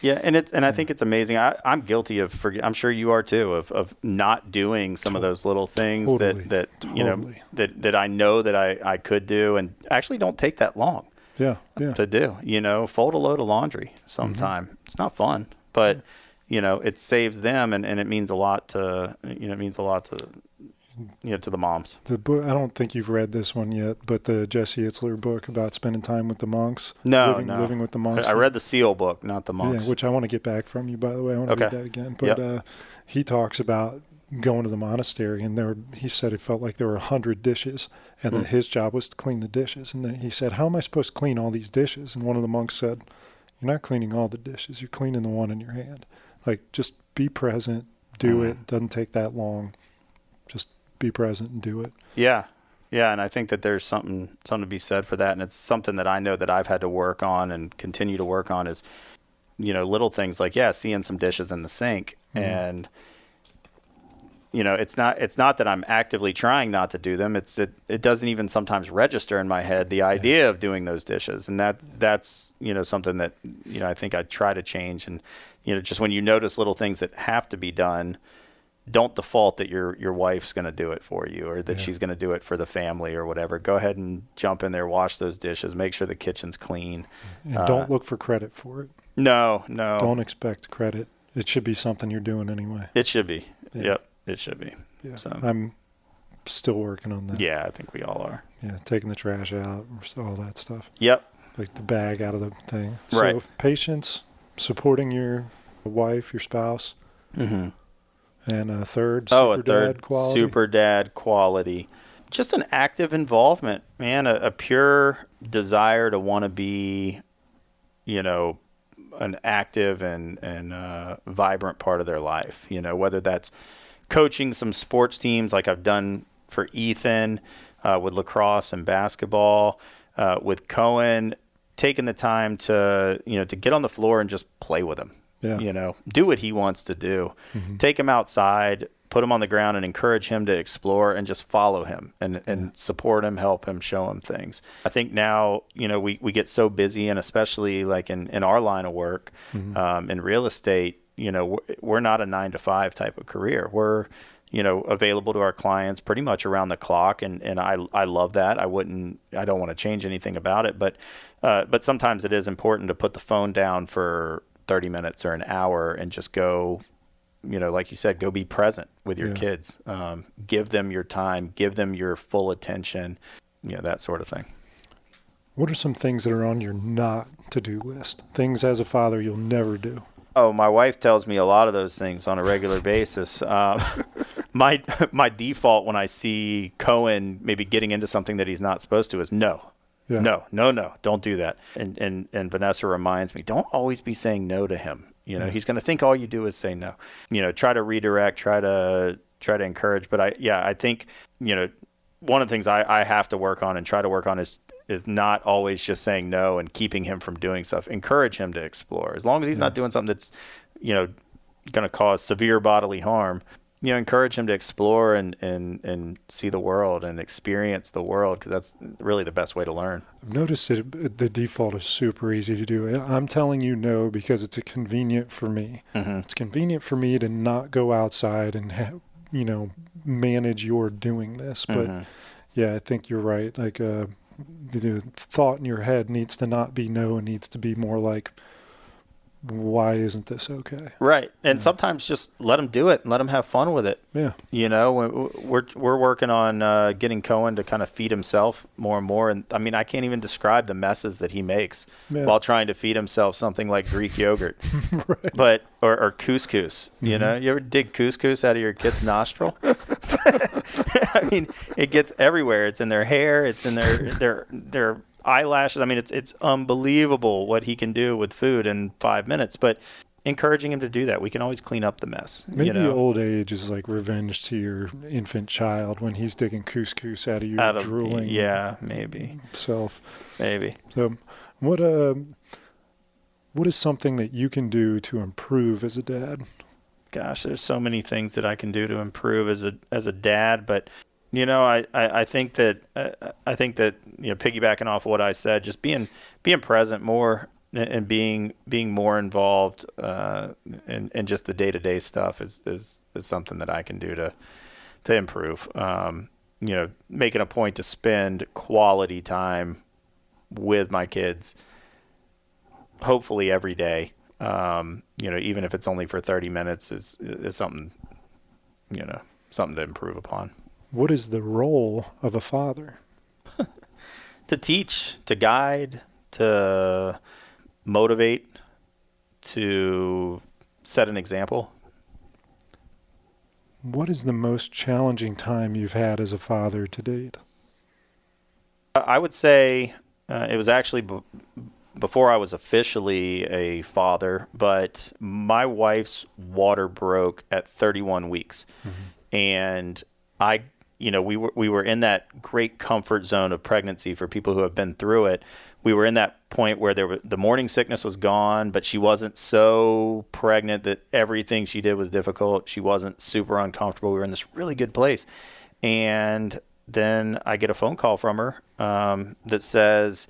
Yeah, I think it's amazing. I'm guilty of I'm sure you are too, of not doing some of those little things Totally. that I know that I could do, and actually don't take that long Yeah. to do. Fold a load of laundry sometime. It's not fun, but it saves them, and it means a lot to to the moms. The book, I don't think you've read this one yet, but the Jesse Itzler book about spending time with the monks. No. Living with the monks. I read the Seal book, not the monks. Yeah, which I want to get back from you, by the way. I want to read that again. But he talks about going to the monastery, and he said it felt like there were 100 dishes, and that his job was to clean the dishes. And then he said, how am I supposed to clean all these dishes? And one of the monks said, you're not cleaning all the dishes. You're cleaning the one in your hand. Like, just be present, do it. Doesn't take that long. Just be present and do it. Yeah. Yeah. And I think that there's something to be said for that. And it's something that I know that I've had to work on and continue to work on, is, little things like, seeing some dishes in the sink. And it's not that I'm actively trying not to do them. It's that it doesn't even sometimes register in my head, the idea of doing those dishes. And that's, something that, I think I try to change. And, just when you notice little things that have to be done, don't default that your wife's going to do it for you or that she's going to do it for the family or whatever. Go ahead and jump in there, wash those dishes, make sure the kitchen's clean. And don't look for credit for it. No. Don't expect credit. It should be something you're doing anyway. It should be. Yeah. Yep, it should be. Yeah. So. I'm still working on that. Yeah, I think we all are. Yeah, taking the trash out, all that stuff. Yep. Like the bag out of the thing. Right. So patience, supporting your wife, your spouse. Mm-hmm. And a third, super dad quality. Just an active involvement, man, a pure desire to want to be, an active and vibrant part of their life. Whether that's coaching some sports teams like I've done for Ethan with lacrosse and basketball, with Cohen, taking the time to get on the floor and just play with him. Yeah. Do what he wants to do. Mm-hmm. Take him outside, put him on the ground and encourage him to explore and just follow him and support him, help him, show him things. I think now, we get so busy, and especially like in our line of work, mm-hmm. In real estate, we're not a 9-to-5 type of career. We're, available to our clients pretty much around the clock. And I love that. I don't want to change anything about it, but sometimes it is important to put the phone down for 30 minutes or an hour and just go, like you said, go be present with your kids. Give them your time, give them your full attention, that sort of thing. What are some things that are on your not to-do list? Things as a father you'll never do? Oh, my wife tells me a lot of those things on a regular basis. My default when I see Cohen maybe getting into something that he's not supposed to is no. Yeah. No, don't do that. And Vanessa reminds me, don't always be saying no to him. He's going to think all you do is say no. Try to redirect, try to encourage. But I think, one of the things I have to work on and try to work on is not always just saying no and keeping him from doing stuff. Encourage him to explore. As long as he's not doing something that's, going to cause severe bodily harm, encourage him to explore and see the world and experience the world, because that's really the best way to learn. I've noticed that the default is super easy to do. I'm telling you no because it's convenient for me. Mm-hmm. It's convenient for me to not go outside and, manage your doing this. But, I think you're right. Like the thought in your head needs to not be no, and needs to be more like, why isn't this okay? Right. And sometimes just let them do it and let them have fun with it. Yeah. We're working on getting Cohen to kind of feed himself more and more. And I mean, I can't even describe the messes that he makes while trying to feed himself something like Greek yogurt, right. But or couscous. Mm-hmm. You ever dig couscous out of your kid's nostril? I mean, it gets everywhere. It's in their hair. It's in their eyelashes. I mean, it's unbelievable what he can do with food in 5 minutes, but encouraging him to do that. We can always clean up the mess. Maybe old age is like revenge to your infant child when he's digging couscous out of your drooling. Yeah, maybe. Self. Maybe. So what is something that you can do to improve as a dad? Gosh, there's so many things that I can do to improve as a dad, but I think that piggybacking off of what I said, just being present more and being more involved in just the day-to-day stuff is something that I can do to improve. Making a point to spend quality time with my kids, hopefully every day. Even if it's only for 30 minutes, is something to improve upon. What is the role of a father? To teach, to guide, to motivate, to set an example. What is the most challenging time you've had as a father to date? I would say it was actually before I was officially a father, but my wife's water broke at 31 weeks. Mm-hmm. And we were in that great comfort zone of pregnancy for people who have been through it, we were in that point where the morning sickness was gone, but she wasn't so pregnant that everything she did was difficult. She wasn't super uncomfortable. We were in this really good place. And then I get a phone call from her that says,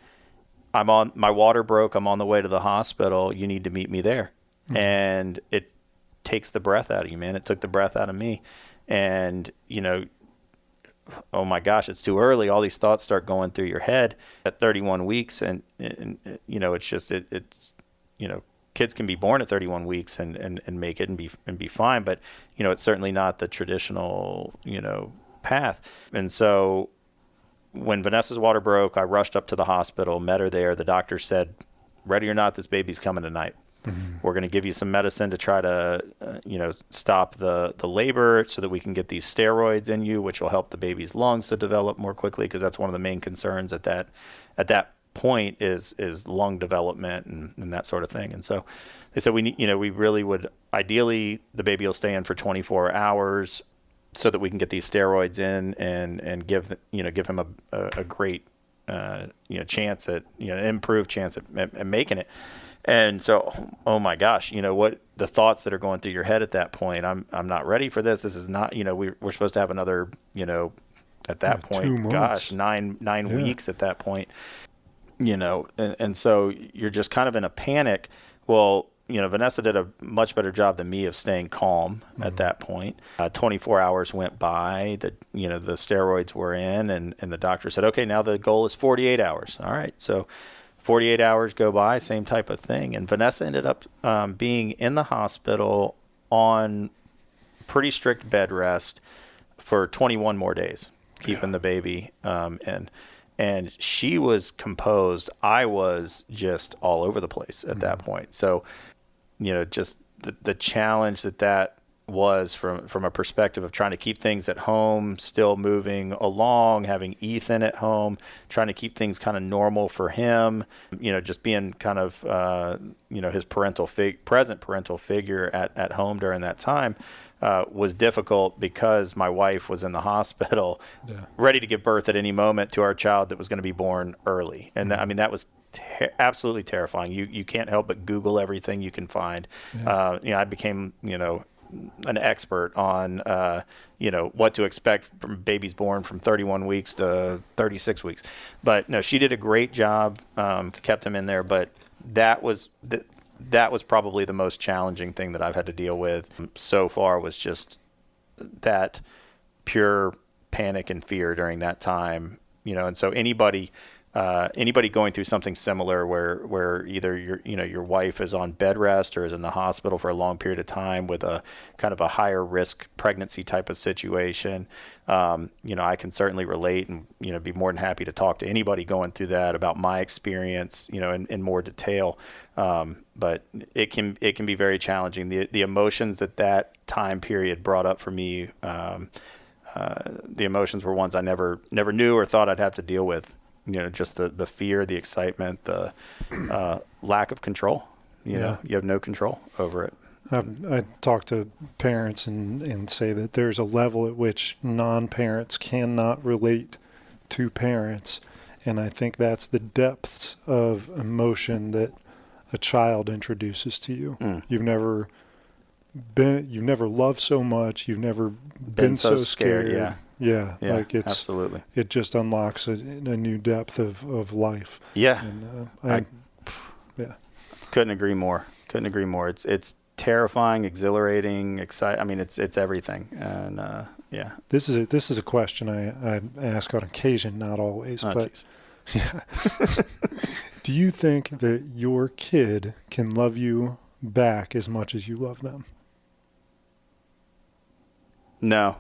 my water broke. I'm on the way to the hospital. You need to meet me there. Mm-hmm. And it takes the breath out of you, man. It took the breath out of me. And, oh my gosh, it's too early. All these thoughts start going through your head at 31 weeks. And it's just, kids can be born at 31 weeks and make it and be fine. But, it's certainly not the traditional, path. And so when Vanessa's water broke, I rushed up to the hospital, met her there. The doctor said, ready or not, this baby's coming tonight. Mm-hmm. We're going to give you some medicine to try to, stop the labor so that we can get these steroids in you, which will help the baby's lungs to develop more quickly, because that's one of the main concerns at that point is lung development and that sort of thing. And so they said we really would ideally the baby will stay in for 24 hours so that we can get these steroids in and give him a great chance at improved chance at making it. And so, oh my gosh, what the thoughts that are going through your head at that point. I'm not ready for this. This is not, we're supposed to have another, at that point, 2 months. Gosh, nine weeks at that point, and so you're just kind of in a panic. Well, Vanessa did a much better job than me of staying calm at that point. 24 hours went by. The steroids were in, and the doctor said, okay, now the goal is 48 hours. All right, so 48 hours go by, same type of thing. And Vanessa ended up being in the hospital on pretty strict bed rest for 21 more days, keeping the baby. And she was composed. I was just all over the place at that point. So, just the challenge that was from a perspective of trying to keep things at home, still moving along, having Ethan at home, trying to keep things kind of normal for him, just being kind of, his present parental figure at home during that time was difficult because my wife was in the hospital ready to give birth at any moment to our child that was going to be born early. And that was absolutely terrifying. You can't help but Google everything you can find. I became, an expert on, what to expect from babies born from 31 weeks to 36 weeks. But no, she did a great job, kept him in there. But that was probably the most challenging thing that I've had to deal with so far, was just that pure panic and fear during that time, and so anybody going through something similar where either your wife is on bed rest or is in the hospital for a long period of time with a kind of a higher risk pregnancy type of situation, I can certainly relate and, be more than happy to talk to anybody going through that about my experience, in more detail. But it can be very challenging. The emotions that time period brought up for me, the emotions were ones I never knew or thought I'd have to deal with. Just the fear, the excitement, the lack of control. You have no control over it. I talk to parents and say that there's a level at which non-parents cannot relate to parents. And I think that's the depths of emotion that a child introduces to you. You've never loved so much. You've never been so scared. Yeah, like absolutely. It just unlocks a new depth of life. Yeah. And, Couldn't agree more. It's terrifying, exhilarating, exciting. It's everything. And This is a question I ask on occasion, not always, but geez. Yeah. Do you think that your kid can love you back as much as you love them? No.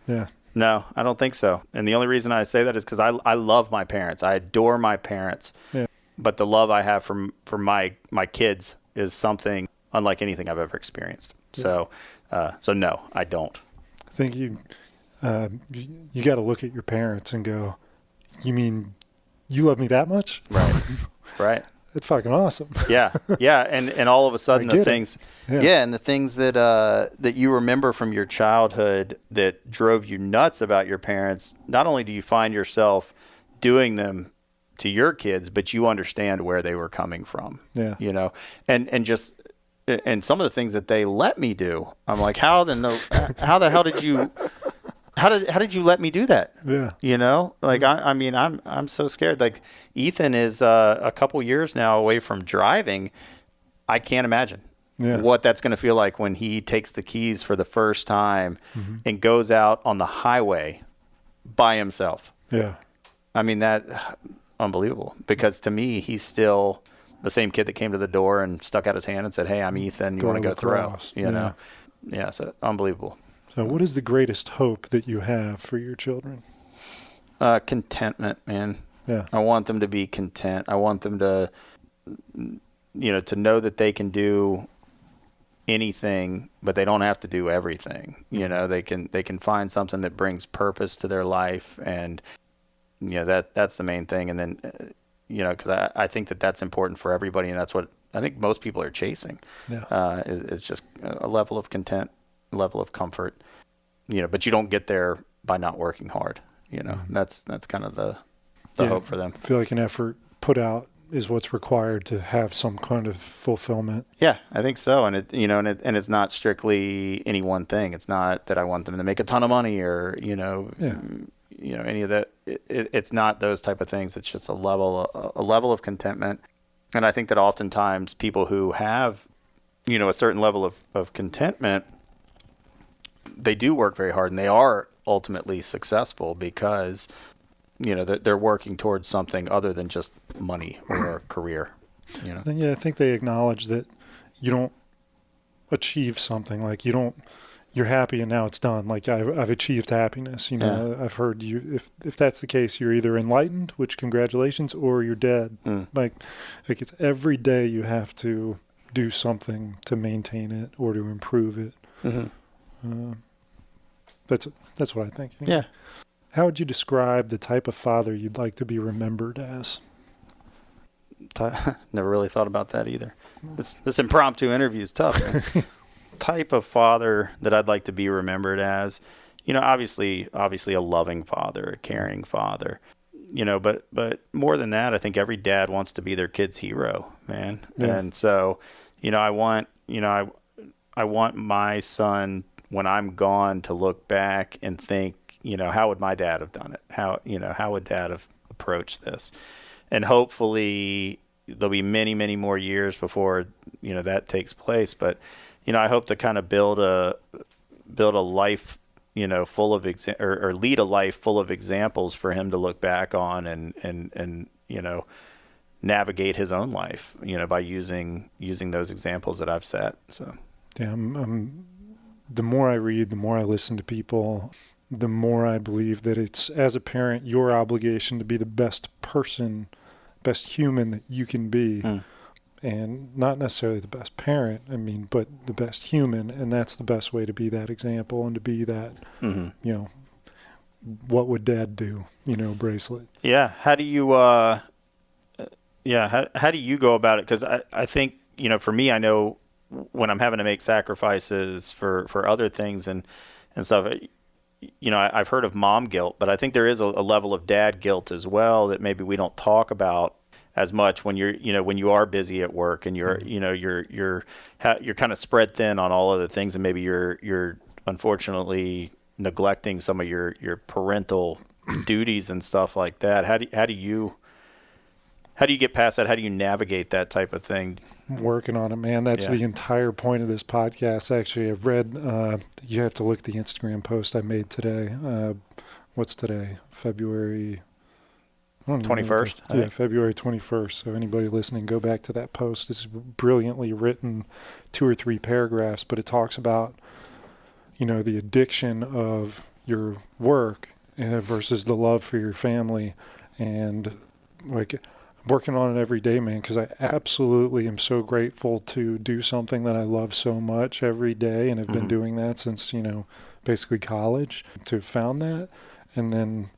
Yeah. No, I don't think so. And the only reason I say that is because I love my parents. I adore my parents. Yeah. But the love I have for my kids is something unlike anything I've ever experienced. Yeah. So no, I don't. I think you got to look at your parents and go, you mean you love me that much? Right. Right. It's fucking awesome. Yeah. Yeah. And all of a sudden the things, and the things that you remember from your childhood that drove you nuts about your parents, not only do you find yourself doing them to your kids, but you understand where they were coming from. Yeah. You know, and some of the things that they let me do, I'm like, how the hell did you, how did you let me do that? Yeah. You know, like, I mean, I'm so scared. Like, Ethan is a couple years now away from driving. I can't imagine what that's going to feel like when he takes the keys for the first time and goes out on the highway by himself. Yeah. I mean, that unbelievable, because to me, he's still the same kid that came to the door and stuck out his hand and said, "Hey, I'm Ethan. You want to go throw?" You know? Yeah. So unbelievable. So what is the greatest hope that you have for your children? Contentment, man. Yeah. I want them to be content. I want them to, you know, to know that they can do anything, but they don't have to do everything. You know, they can find something that brings purpose to their life, and you know, that's the main thing. And then, you know, because I think that's important for everybody, and that's what I think most people are chasing. Yeah. Is just a level of content, level of comfort. You know, but you don't get there by not working hard. You know, that's kind of the hope for them. I feel like an effort put out is what's required to have some kind of fulfillment. Yeah, I think so. And it's not strictly any one thing. It's not that I want them to make a ton of money or, you know, any of that. It's not those type of things. It's just a level of contentment. And I think that oftentimes people who have, you know, a certain level of contentment, they do work very hard, and they are ultimately successful because, you know, they're working towards something other than just money or career. You know? Yeah, I think they acknowledge that you don't achieve something, like you're happy and now it's done. Like I've achieved happiness. You know, I've heard you. If that's the case, you're either enlightened, which congratulations, or you're dead. Like it's every day you have to do something to maintain it or to improve it. That's what I think. Yeah. How would you describe the type of father you'd like to be remembered as? Never really thought about that either. This impromptu interview is tough, man. Type of father that I'd like to be remembered as, you know, obviously a loving father, a caring father, you know, but more than that, I think every dad wants to be their kid's hero, man. Yeah. And so, you know, I want my son, when I'm gone, to look back and think, you know, how would my dad have done it? How would dad have approached this? And hopefully there'll be many, many more years before, you know, that takes place. But, you know, I hope to kind of build a life, you know, full of or lead a life full of examples for him to look back on and you know, navigate his own life, you know, by using those examples that I've set. So yeah, the more I read, the more I listen to people, the more I believe that it's, as a parent, your obligation to be the best person, best human that you can be. And not necessarily the best parent, I mean, but the best human. And that's the best way to be that example and to be that, you know, what would dad do, you know, bracelet. Yeah. How do you, how do you go about it? Because I think, you know, for me, I know when I'm having to make sacrifices for other things and stuff, you know, I've heard of mom guilt, but I think there is a level of dad guilt as well that maybe we don't talk about as much when when you are busy at work and you're kind of spread thin on all other things, and maybe you're unfortunately neglecting some of your parental duties and stuff like that. How do you get past that? How do you navigate that type of thing? I'm working on it, man. That's the entire point of this podcast. Actually, I've read, you have to look at the Instagram post I made today. What's today? February 21st? Yeah, February 21st. So anybody listening, go back to that post. This is brilliantly written, 2 or 3 paragraphs, but it talks about, you know, the addiction of your work versus the love for your family. And like, working on it every day, man, because I absolutely am so grateful to do something that I love so much every day, and have been doing that since, you know, basically college, to have found that. And then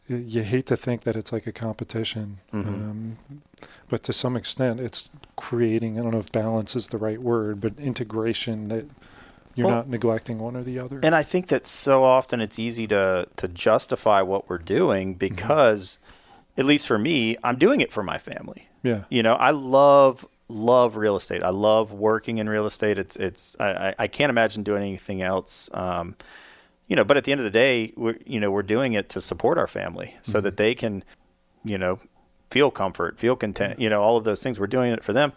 you hate to think that it's like a competition, but to some extent it's creating, I don't know if balance is the right word, but integration, that you're not neglecting one or the other. And I think that so often it's easy to justify what we're doing because at least for me, I'm doing it for my family. Yeah. I love real estate. I love working in real estate. I can't imagine doing anything else. But at the end of the day, we're doing it to support our family so that they can, feel comfort, feel content, all of those things. We're doing it for them.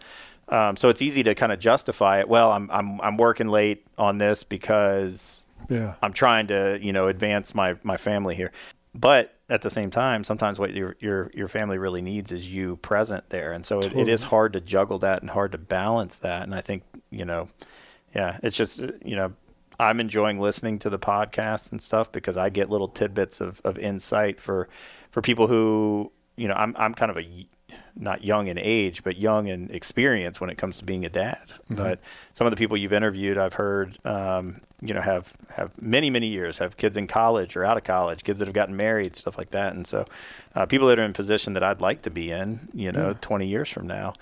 So it's easy to kind of justify it. Well, I'm working late on this because I'm trying to, advance my family here. But at the same time, sometimes what your family really needs is you present there. And so it is hard to juggle that and hard to balance that. And I think, it's just, I'm enjoying listening to the podcasts and stuff because I get little tidbits of insight for people who, I'm kind of not young in age, but young in experience when it comes to being a dad. Mm-hmm. But some of the people you've interviewed, I've heard, have many, many years, have kids in college or out of college, kids that have gotten married, stuff like that. And so people that are in a position that I'd like to be in, 20 years from now,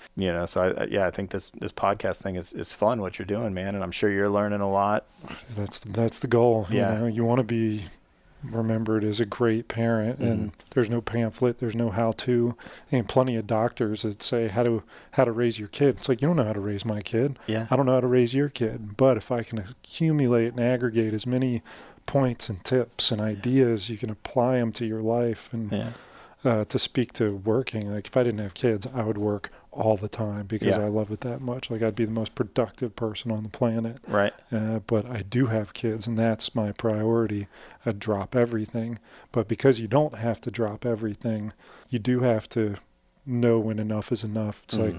so I think this podcast thing is fun, what you're doing, man. And I'm sure you're learning a lot. That's the goal. You want to be remembered as a great parent, and there's no pamphlet, there's no how-to, and plenty of doctors that say how to raise your kid. It's like, you don't know how to raise my kid. Yeah. I don't know how to raise your kid. But if I can accumulate and aggregate as many points and tips and ideas, you can apply them to your life. And to speak to working, like if I didn't have kids, I would work all the time because I love it that much. Like I'd be the most productive person on the planet. Right. But I do have kids, and that's my priority. I'd drop everything. But because you don't have to drop everything, you do have to know when enough is enough. It's like,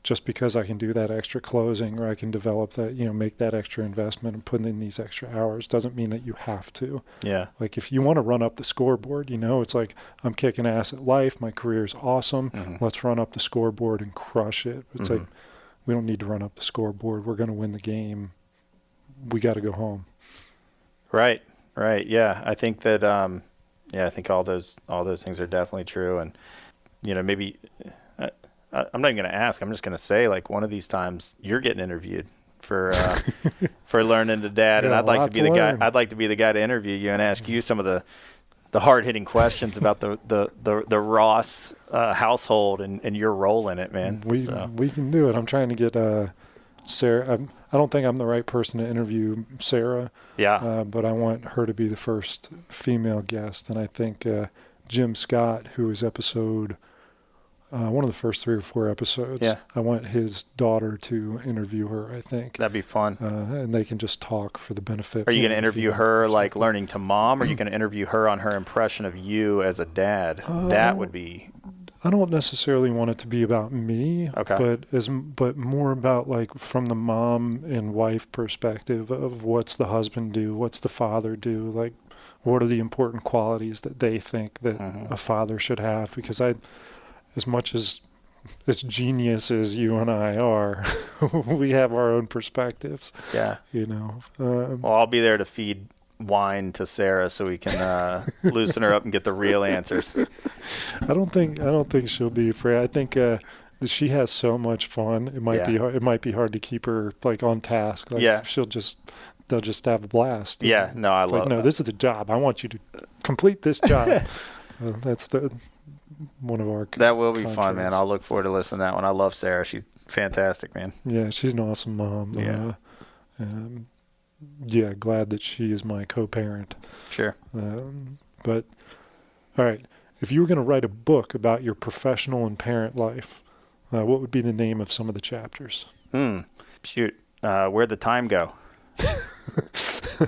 just because I can do that extra closing or I can develop that, make that extra investment and put in these extra hours doesn't mean that you have to. Yeah. Like if you want to run up the scoreboard, it's like I'm kicking ass at life. My career is awesome. Let's run up the scoreboard and crush it. It's like, we don't need to run up the scoreboard. We're going to win the game. We got to go home. Right. Right. Yeah. I think that, I think all those things are definitely true. And, maybe, I'm not even going to ask. I'm just going to say, like, one of these times you're getting interviewed for learning to dad, and I'd like to be the guy. I'd like to be the guy to interview you and ask you some of the hard hitting questions about the Ross household and your role in it, man. We can do it. I'm trying to get Sarah. I don't think I'm the right person to interview Sarah. Yeah. But I want her to be the first female guest, and I think Jim Scott, who was episode. One of the first 3 or 4 episodes. Yeah. I want his daughter to interview her, I think. That'd be fun. And they can just talk for the benefit. Are you going to interview her like learning to mom, or are you going to interview her on her impression of you as a dad? That would be... I don't necessarily want it to be about me. Okay. But more about like from the mom and wife perspective of what's the husband do, what's the father do, like what are the important qualities that they think that a father should have, because as much as genius as you and I are, we have our own perspectives. Yeah. Well, I'll be there to feed wine to Sarah so we can loosen her up and get the real answers. I don't think she'll be afraid. I think she has so much fun. It might be hard. It might be hard to keep her like on task. Like, they'll just have a blast. Yeah. No, I love it. No, this is the job. I want you to complete this job. That's one of our that will be fun, man. I'll look forward to listening to that one. I love Sarah. She's fantastic, man. Yeah, she's an awesome mom. Glad that she is my co-parent. Sure. But all right, if you were going to write a book about your professional and parent life, what would be the name of some of the chapters? Shoot, where'd the time go? That's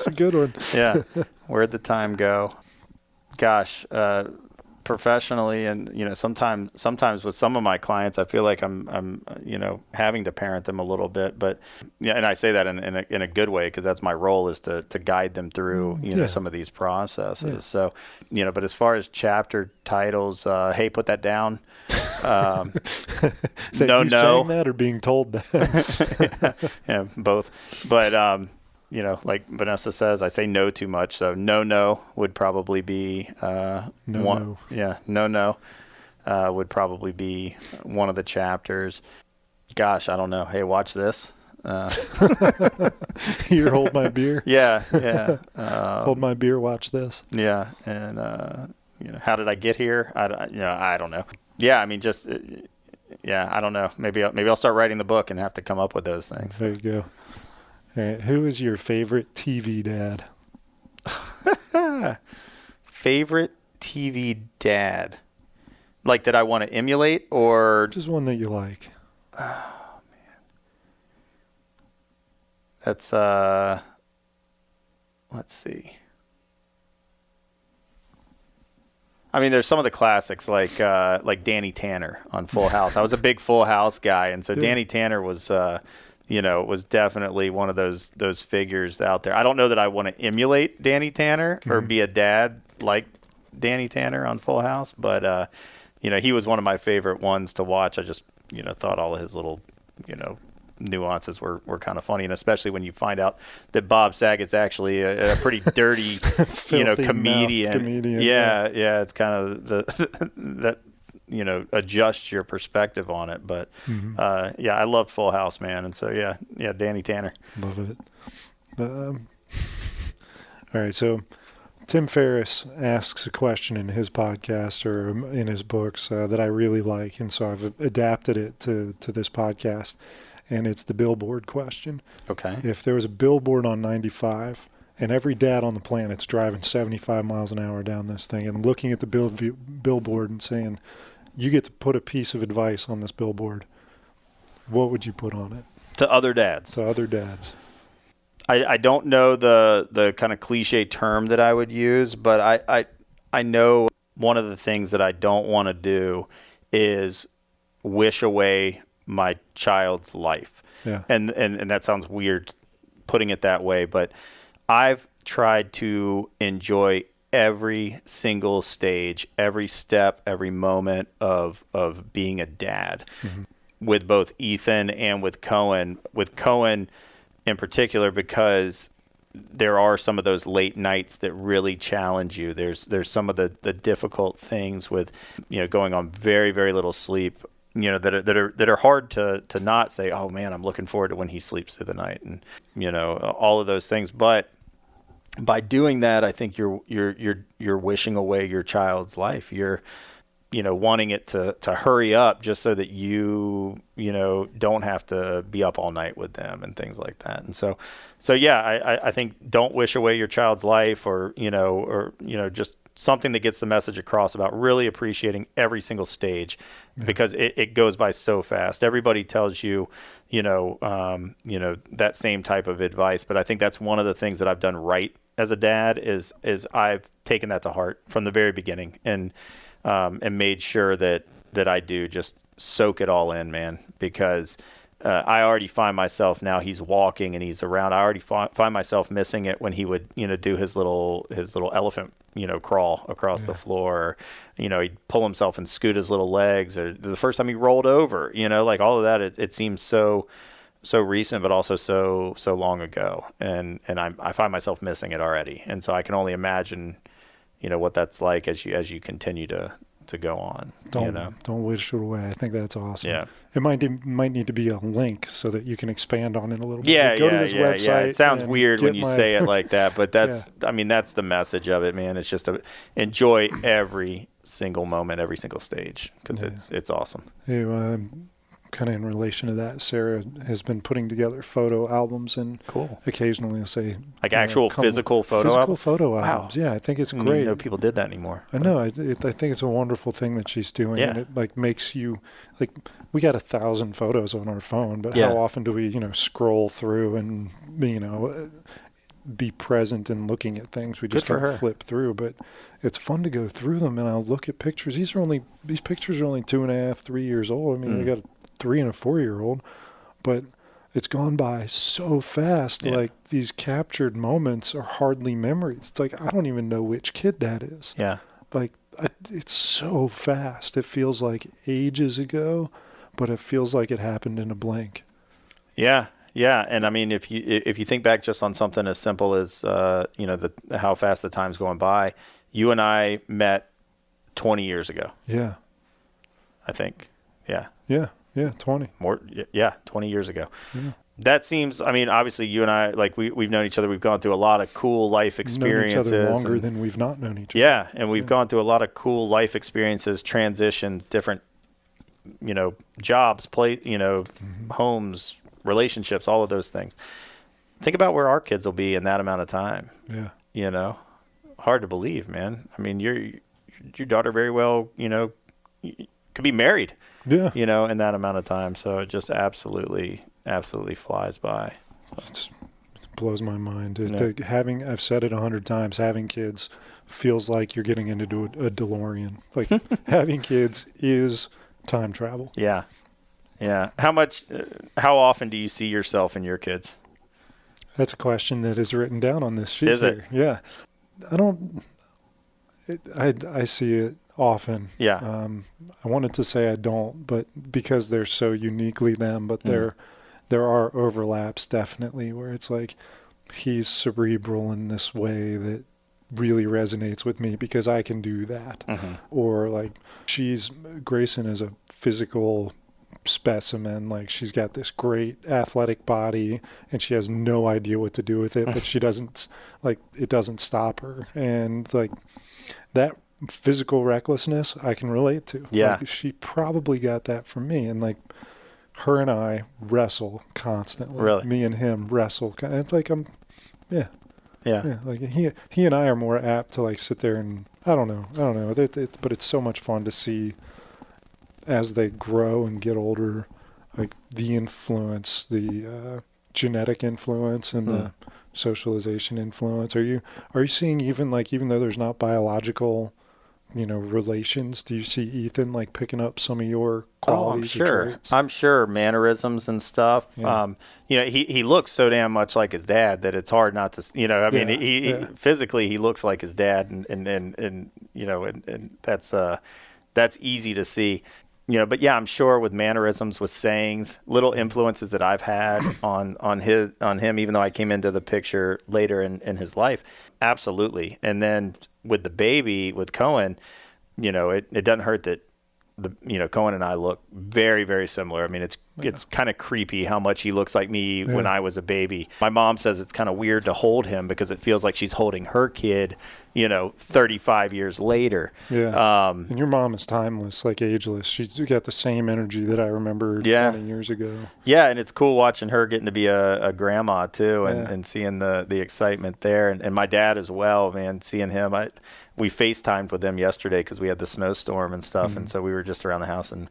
a good one. Yeah, where'd the time go? Gosh, professionally, and sometimes with some of my clients, I feel like I'm having to parent them a little bit, but and I say that in a good way, because that's my role, is to guide them through some of these processes. Yeah. So but as far as chapter titles, hey, put that down. Saying that or being told that? yeah, both, but. Like Vanessa says, I say no too much. So no would probably be one. Yeah, no would probably be one of the chapters. Gosh, I don't know. Hey, watch this. Here, hold my beer. Yeah. Hold my beer. Watch this. Yeah, and how did I get here? I don't know. Yeah, I mean, just I don't know. Maybe I'll start writing the book and have to come up with those things. There you go. All right. Who is your favorite TV dad? Favorite TV dad? Like that I want to emulate, or just one that you like? Oh man, that's let's see. I mean, there's some of the classics like Danny Tanner on Full House. I was a big Full House guy, and so Danny Tanner was was definitely one of those figures out there. I don't know that I want to emulate Danny Tanner or be a dad like Danny Tanner on Full House, but he was one of my favorite ones to watch. I just thought all of his little nuances were kind of funny, and especially when you find out that Bob Saget's actually a pretty dirty comedian. Yeah, it's kind of that adjusts your perspective on it. But I loved Full House, man, and so yeah, Danny Tanner. Love it. All right, so Tim Ferriss asks a question in his podcast or in his books that I really like, and so I've adapted it to this podcast, and it's the billboard question. Okay. If there was a billboard on 95 and every dad on the planet's driving 75 miles an hour down this thing and looking at the billboard and saying, you get to put a piece of advice on this billboard, what would you put on it? To other dads. To other dads. I don't know the kind of cliche term that I would use, but I know one of the things that I don't want to do is wish away my child's life. Yeah. And that sounds weird putting it that way, but I've tried to enjoy every single stage, every step, every moment of being a dad with both Ethan and with Cohen. With Cohen in particular, because there are some of those late nights that really challenge you. There's some of the difficult things with going on very, very little sleep, that are hard to not say, oh man, I'm looking forward to when he sleeps through the night, and all of those things. But by doing that, I think you're wishing away your child's life. You're wanting it to hurry up just so that you don't have to be up all night with them and things like that. And so I think don't wish away your child's life, or just something that gets the message across about really appreciating every single stage, because it goes by so fast. Everybody tells you, that same type of advice, but I think that's one of the things that I've done right as a dad is I've taken that to heart from the very beginning, and made sure that I do just soak it all in, man, because I already find myself, now he's walking and he's around, I already find myself missing it when he would, do his little elephant, crawl across the floor, he'd pull himself and scoot his little legs, or the first time he rolled over, like all of that, it seems so recent, but also so long ago. And I find myself missing it already. And so I can only imagine, what that's like as you continue to go on. Don't wish it away. I think that's awesome. Yeah. It might need to be a link so that you can expand on it a little bit. Yeah, Go to this website. Yeah. It sounds weird when you say it like that, but that's the message of it, man. It's just enjoy every single moment, every single stage, because it's awesome. Kind of in relation to that, Sarah has been putting together photo albums, and occasionally will say like actual physical photo albums. Wow. Yeah, I think it's great. No people did that anymore. I know. I think it's a wonderful thing that she's doing, and it makes you we got 1,000 photos on our phone, but how often do we scroll through and be present in looking at things? We just don't flip through, but it's fun to go through them, and I'll look at pictures. These pictures are only 2.5, 3 years old. I mean, we got 3 and a 4-year-old, but it's gone by so fast. Yeah. Like, these captured moments are hardly memories. It's like, I don't even know which kid that is. Yeah. Like, it's so fast. It feels like ages ago, but it feels like it happened in a blink. Yeah. Yeah. And I mean, if you think back just on something as simple as, how fast the time's going by, you and I met 20 years ago. Yeah. I think. Yeah. Yeah. Yeah, 20. More, yeah, 20 years ago. Yeah. That seems, I mean, obviously you and I, like we've known each other. We've gone through a lot of cool life experiences. Known each other longer than we've not known each other. Yeah. And we've gone through a lot of cool life experiences, transitions, different, jobs, homes, relationships, all of those things. Think about where our kids will be in that amount of time. Yeah. Hard to believe, man. I mean, your daughter very well, could be married, in that amount of time. So it just absolutely flies by. It blows my mind. I've said it 100 times, having kids feels like you're getting into a DeLorean. Like having kids is time travel. Yeah. Yeah. How often do you see yourself in your kids? That's a question that is written down on this sheet. Is it? Yeah. I see it often. Yeah. I wanted to say I don't, but because they're so uniquely them, but there are overlaps definitely where it's like he's cerebral in this way that really resonates with me because I can do that. Or like Grayson is a physical specimen. Like she's got this great athletic body and she has no idea what to do with it, but she doesn't, like, it doesn't stop her. And like that physical recklessness I can relate to. Yeah. Like, she probably got that from me. And like her and I wrestle constantly. Really? Me and him wrestle. It's like yeah. Like he and I are more apt to like sit there and I don't know. But it's so much fun to see as they grow and get older, like the influence, the genetic influence and the socialization influence. Are you seeing even though there's not biological, relations, do you see Ethan like picking up some of your qualities? Or traits? I'm sure mannerisms and stuff. Yeah. He looks so damn much like his dad that it's hard not to. He physically he looks like his dad, and that's easy to see. But yeah, I'm sure with mannerisms, with sayings, little influences that I've had on him, even though I came into the picture later in his life, absolutely. And then with the baby, with Cohen, it doesn't hurt that Cohen and I look very, very similar. I mean, it's kind of creepy how much he looks like me when I was a baby. My mom says it's kind of weird to hold him because it feels like she's holding her kid, 35 years later. Yeah. And your mom is timeless, like ageless. She's got the same energy that I remember 20 years ago. Yeah, and it's cool watching her getting to be a grandma too, and seeing the excitement there. And my dad as well, man, seeing him. We FaceTimed with them yesterday because we had the snowstorm and stuff, and so we were just around the house and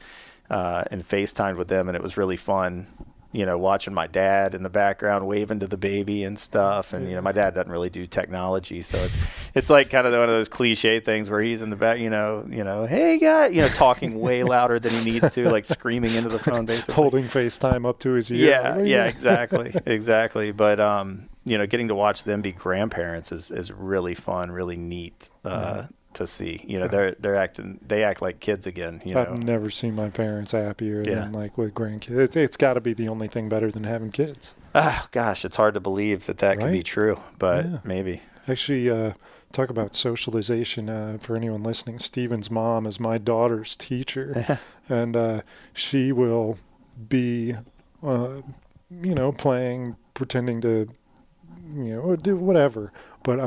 FaceTimed with them, and it was really fun, watching my dad in the background waving to the baby and stuff. And my dad doesn't really do technology, so it's like kind of one of those cliche things where he's in the back, hey guy, talking way louder than he needs to, like screaming into the phone, basically holding FaceTime up to his ear. Yeah, exactly. But getting to watch them be grandparents is really fun, really neat to see. They act like kids again. I've never seen my parents happier than like with grandkids. It's got to be the only thing better than having kids. Oh gosh, it's hard to believe that could be true, but maybe. Actually, talk about socialization. For anyone listening, Steven's mom is my daughter's teacher, and she will be, playing, pretending to, do whatever. But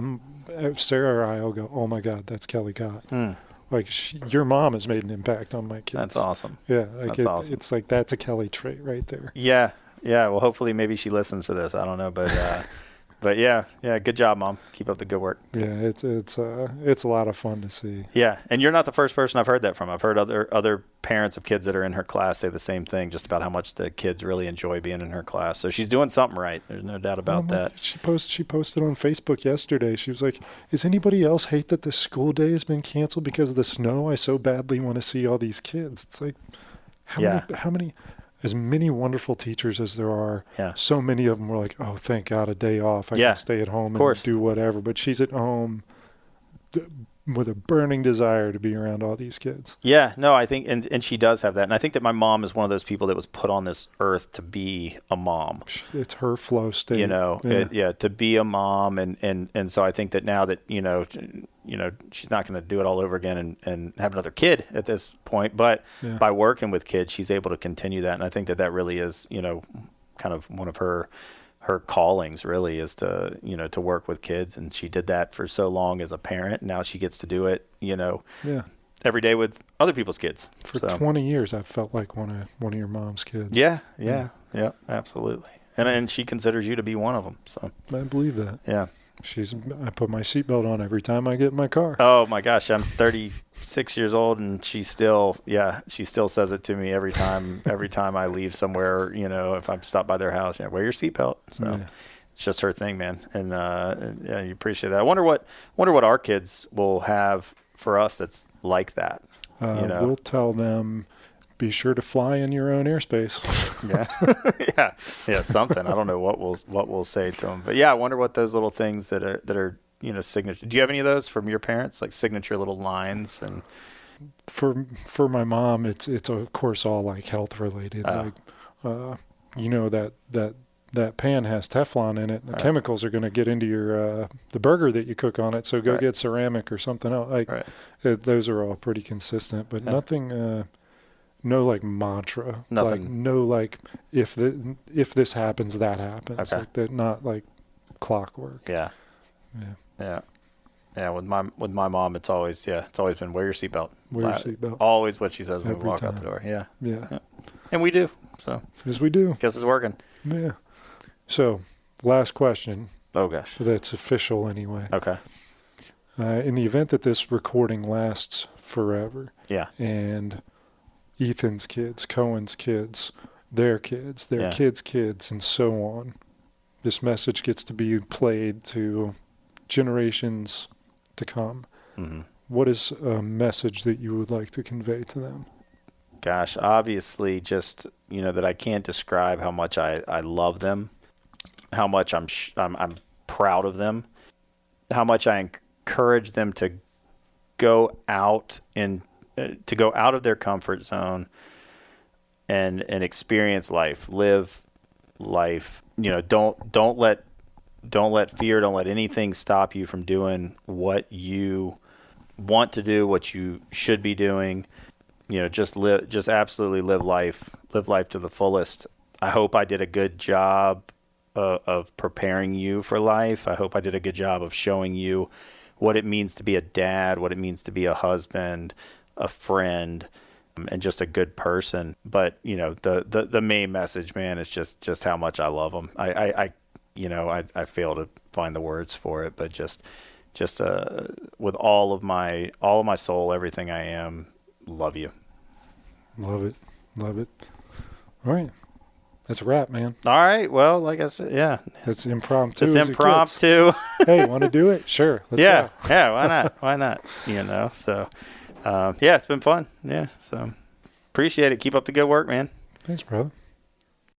Sarah or I will go, oh my God, that's Kelly Kott. Like your mom has made an impact on my kids. That's awesome. Yeah, awesome. It's like that's a Kelly trait right there. Yeah. Well, hopefully, maybe she listens to this. I don't know, but yeah. Good job, Mom. Keep up the good work. Yeah, it's a lot of fun to see. Yeah, and you're not the first person I've heard that from. I've heard other parents of kids that are in her class say the same thing, just about how much the kids really enjoy being in her class. So she's doing something right. There's no doubt about that. She posted on Facebook yesterday. She was like, "Does anybody else hate that the school day has been canceled because of the snow? I so badly want to see all these kids." It's like, how many? As many wonderful teachers as there are, so many of them were like, oh, thank God, a day off. I can stay at home and do whatever. But she's at home with a burning desire to be around all these kids. Yeah, no, I think, and she does have that. And I think that my mom is one of those people that was put on this earth to be a mom. It's her flow state. To be a mom. And so I think that now that, she's not going to do it all over again and have another kid at this point. But by working with kids, she's able to continue that. And I think that really is, kind kind of one of her callings really is to, to work with kids. And she did that for so long as a parent. Now she gets to do it, every day with other people's kids. For 20 years, I've felt like one of your mom's kids. Yeah, absolutely. And she considers you to be one of them. So I believe that. Yeah. I put my seatbelt on every time I get in my car. Oh my gosh, I'm 36 years old, and she still says it to me every time I leave somewhere. If I'm stopped by their house, wear your seatbelt. So it's just her thing, man. And you appreciate that. I wonder what our kids will have for us that's like that. We'll tell them, be sure to fly in your own airspace. yeah, something. I don't know what we'll say to them, but I wonder what those little things that are signature. Do you have any of those from your parents, like signature little lines? And for my mom, it's of course all like health related. That pan has Teflon in it. The chemicals are going to get into your the burger that you cook on it. So go get ceramic or something else. Those are all pretty consistent, but nothing. No like mantra. Nothing. If this happens, that happens. Okay. Like that, not like clockwork. Yeah. With my mom, it's always been wear your seatbelt. Wear your seatbelt. Always what she says when Every we walk time. out the door. Yeah. Yeah. And we do. So. Yes, we do. Guess it's working. Yeah. So, last question. Oh gosh. That's official anyway. Okay. In the event that this recording lasts forever. Yeah. And Ethan's kids, Cohen's kids, their kids, their kids, and so on. This message gets to be played to generations to come. Mm-hmm. What is a message that you would like to convey to them? Gosh, obviously just, that I can't describe how much I love them, how much I'm proud of them, how much I encourage them to go out of their comfort zone and experience life, live life. Don't let fear, don't let anything stop you from doing what you want to do, what you should be doing. Just absolutely live life to the fullest. I hope I did a good job of preparing you for life. I hope I did a good job of showing you what it means to be a dad, what it means to be a husband, a friend, and just a good person. But the main message, man, is just how much I love them. I fail to find the words for it, but just with all of my soul, everything I am, love you. Love it. All right. That's a wrap, man. All right. Well, like I said, yeah. It's impromptu. It's impromptu. Hey, want to do it? Sure. Let's go. Yeah. Why not? So, it's been fun. Yeah. So, appreciate it. Keep up the good work, man. Thanks, brother.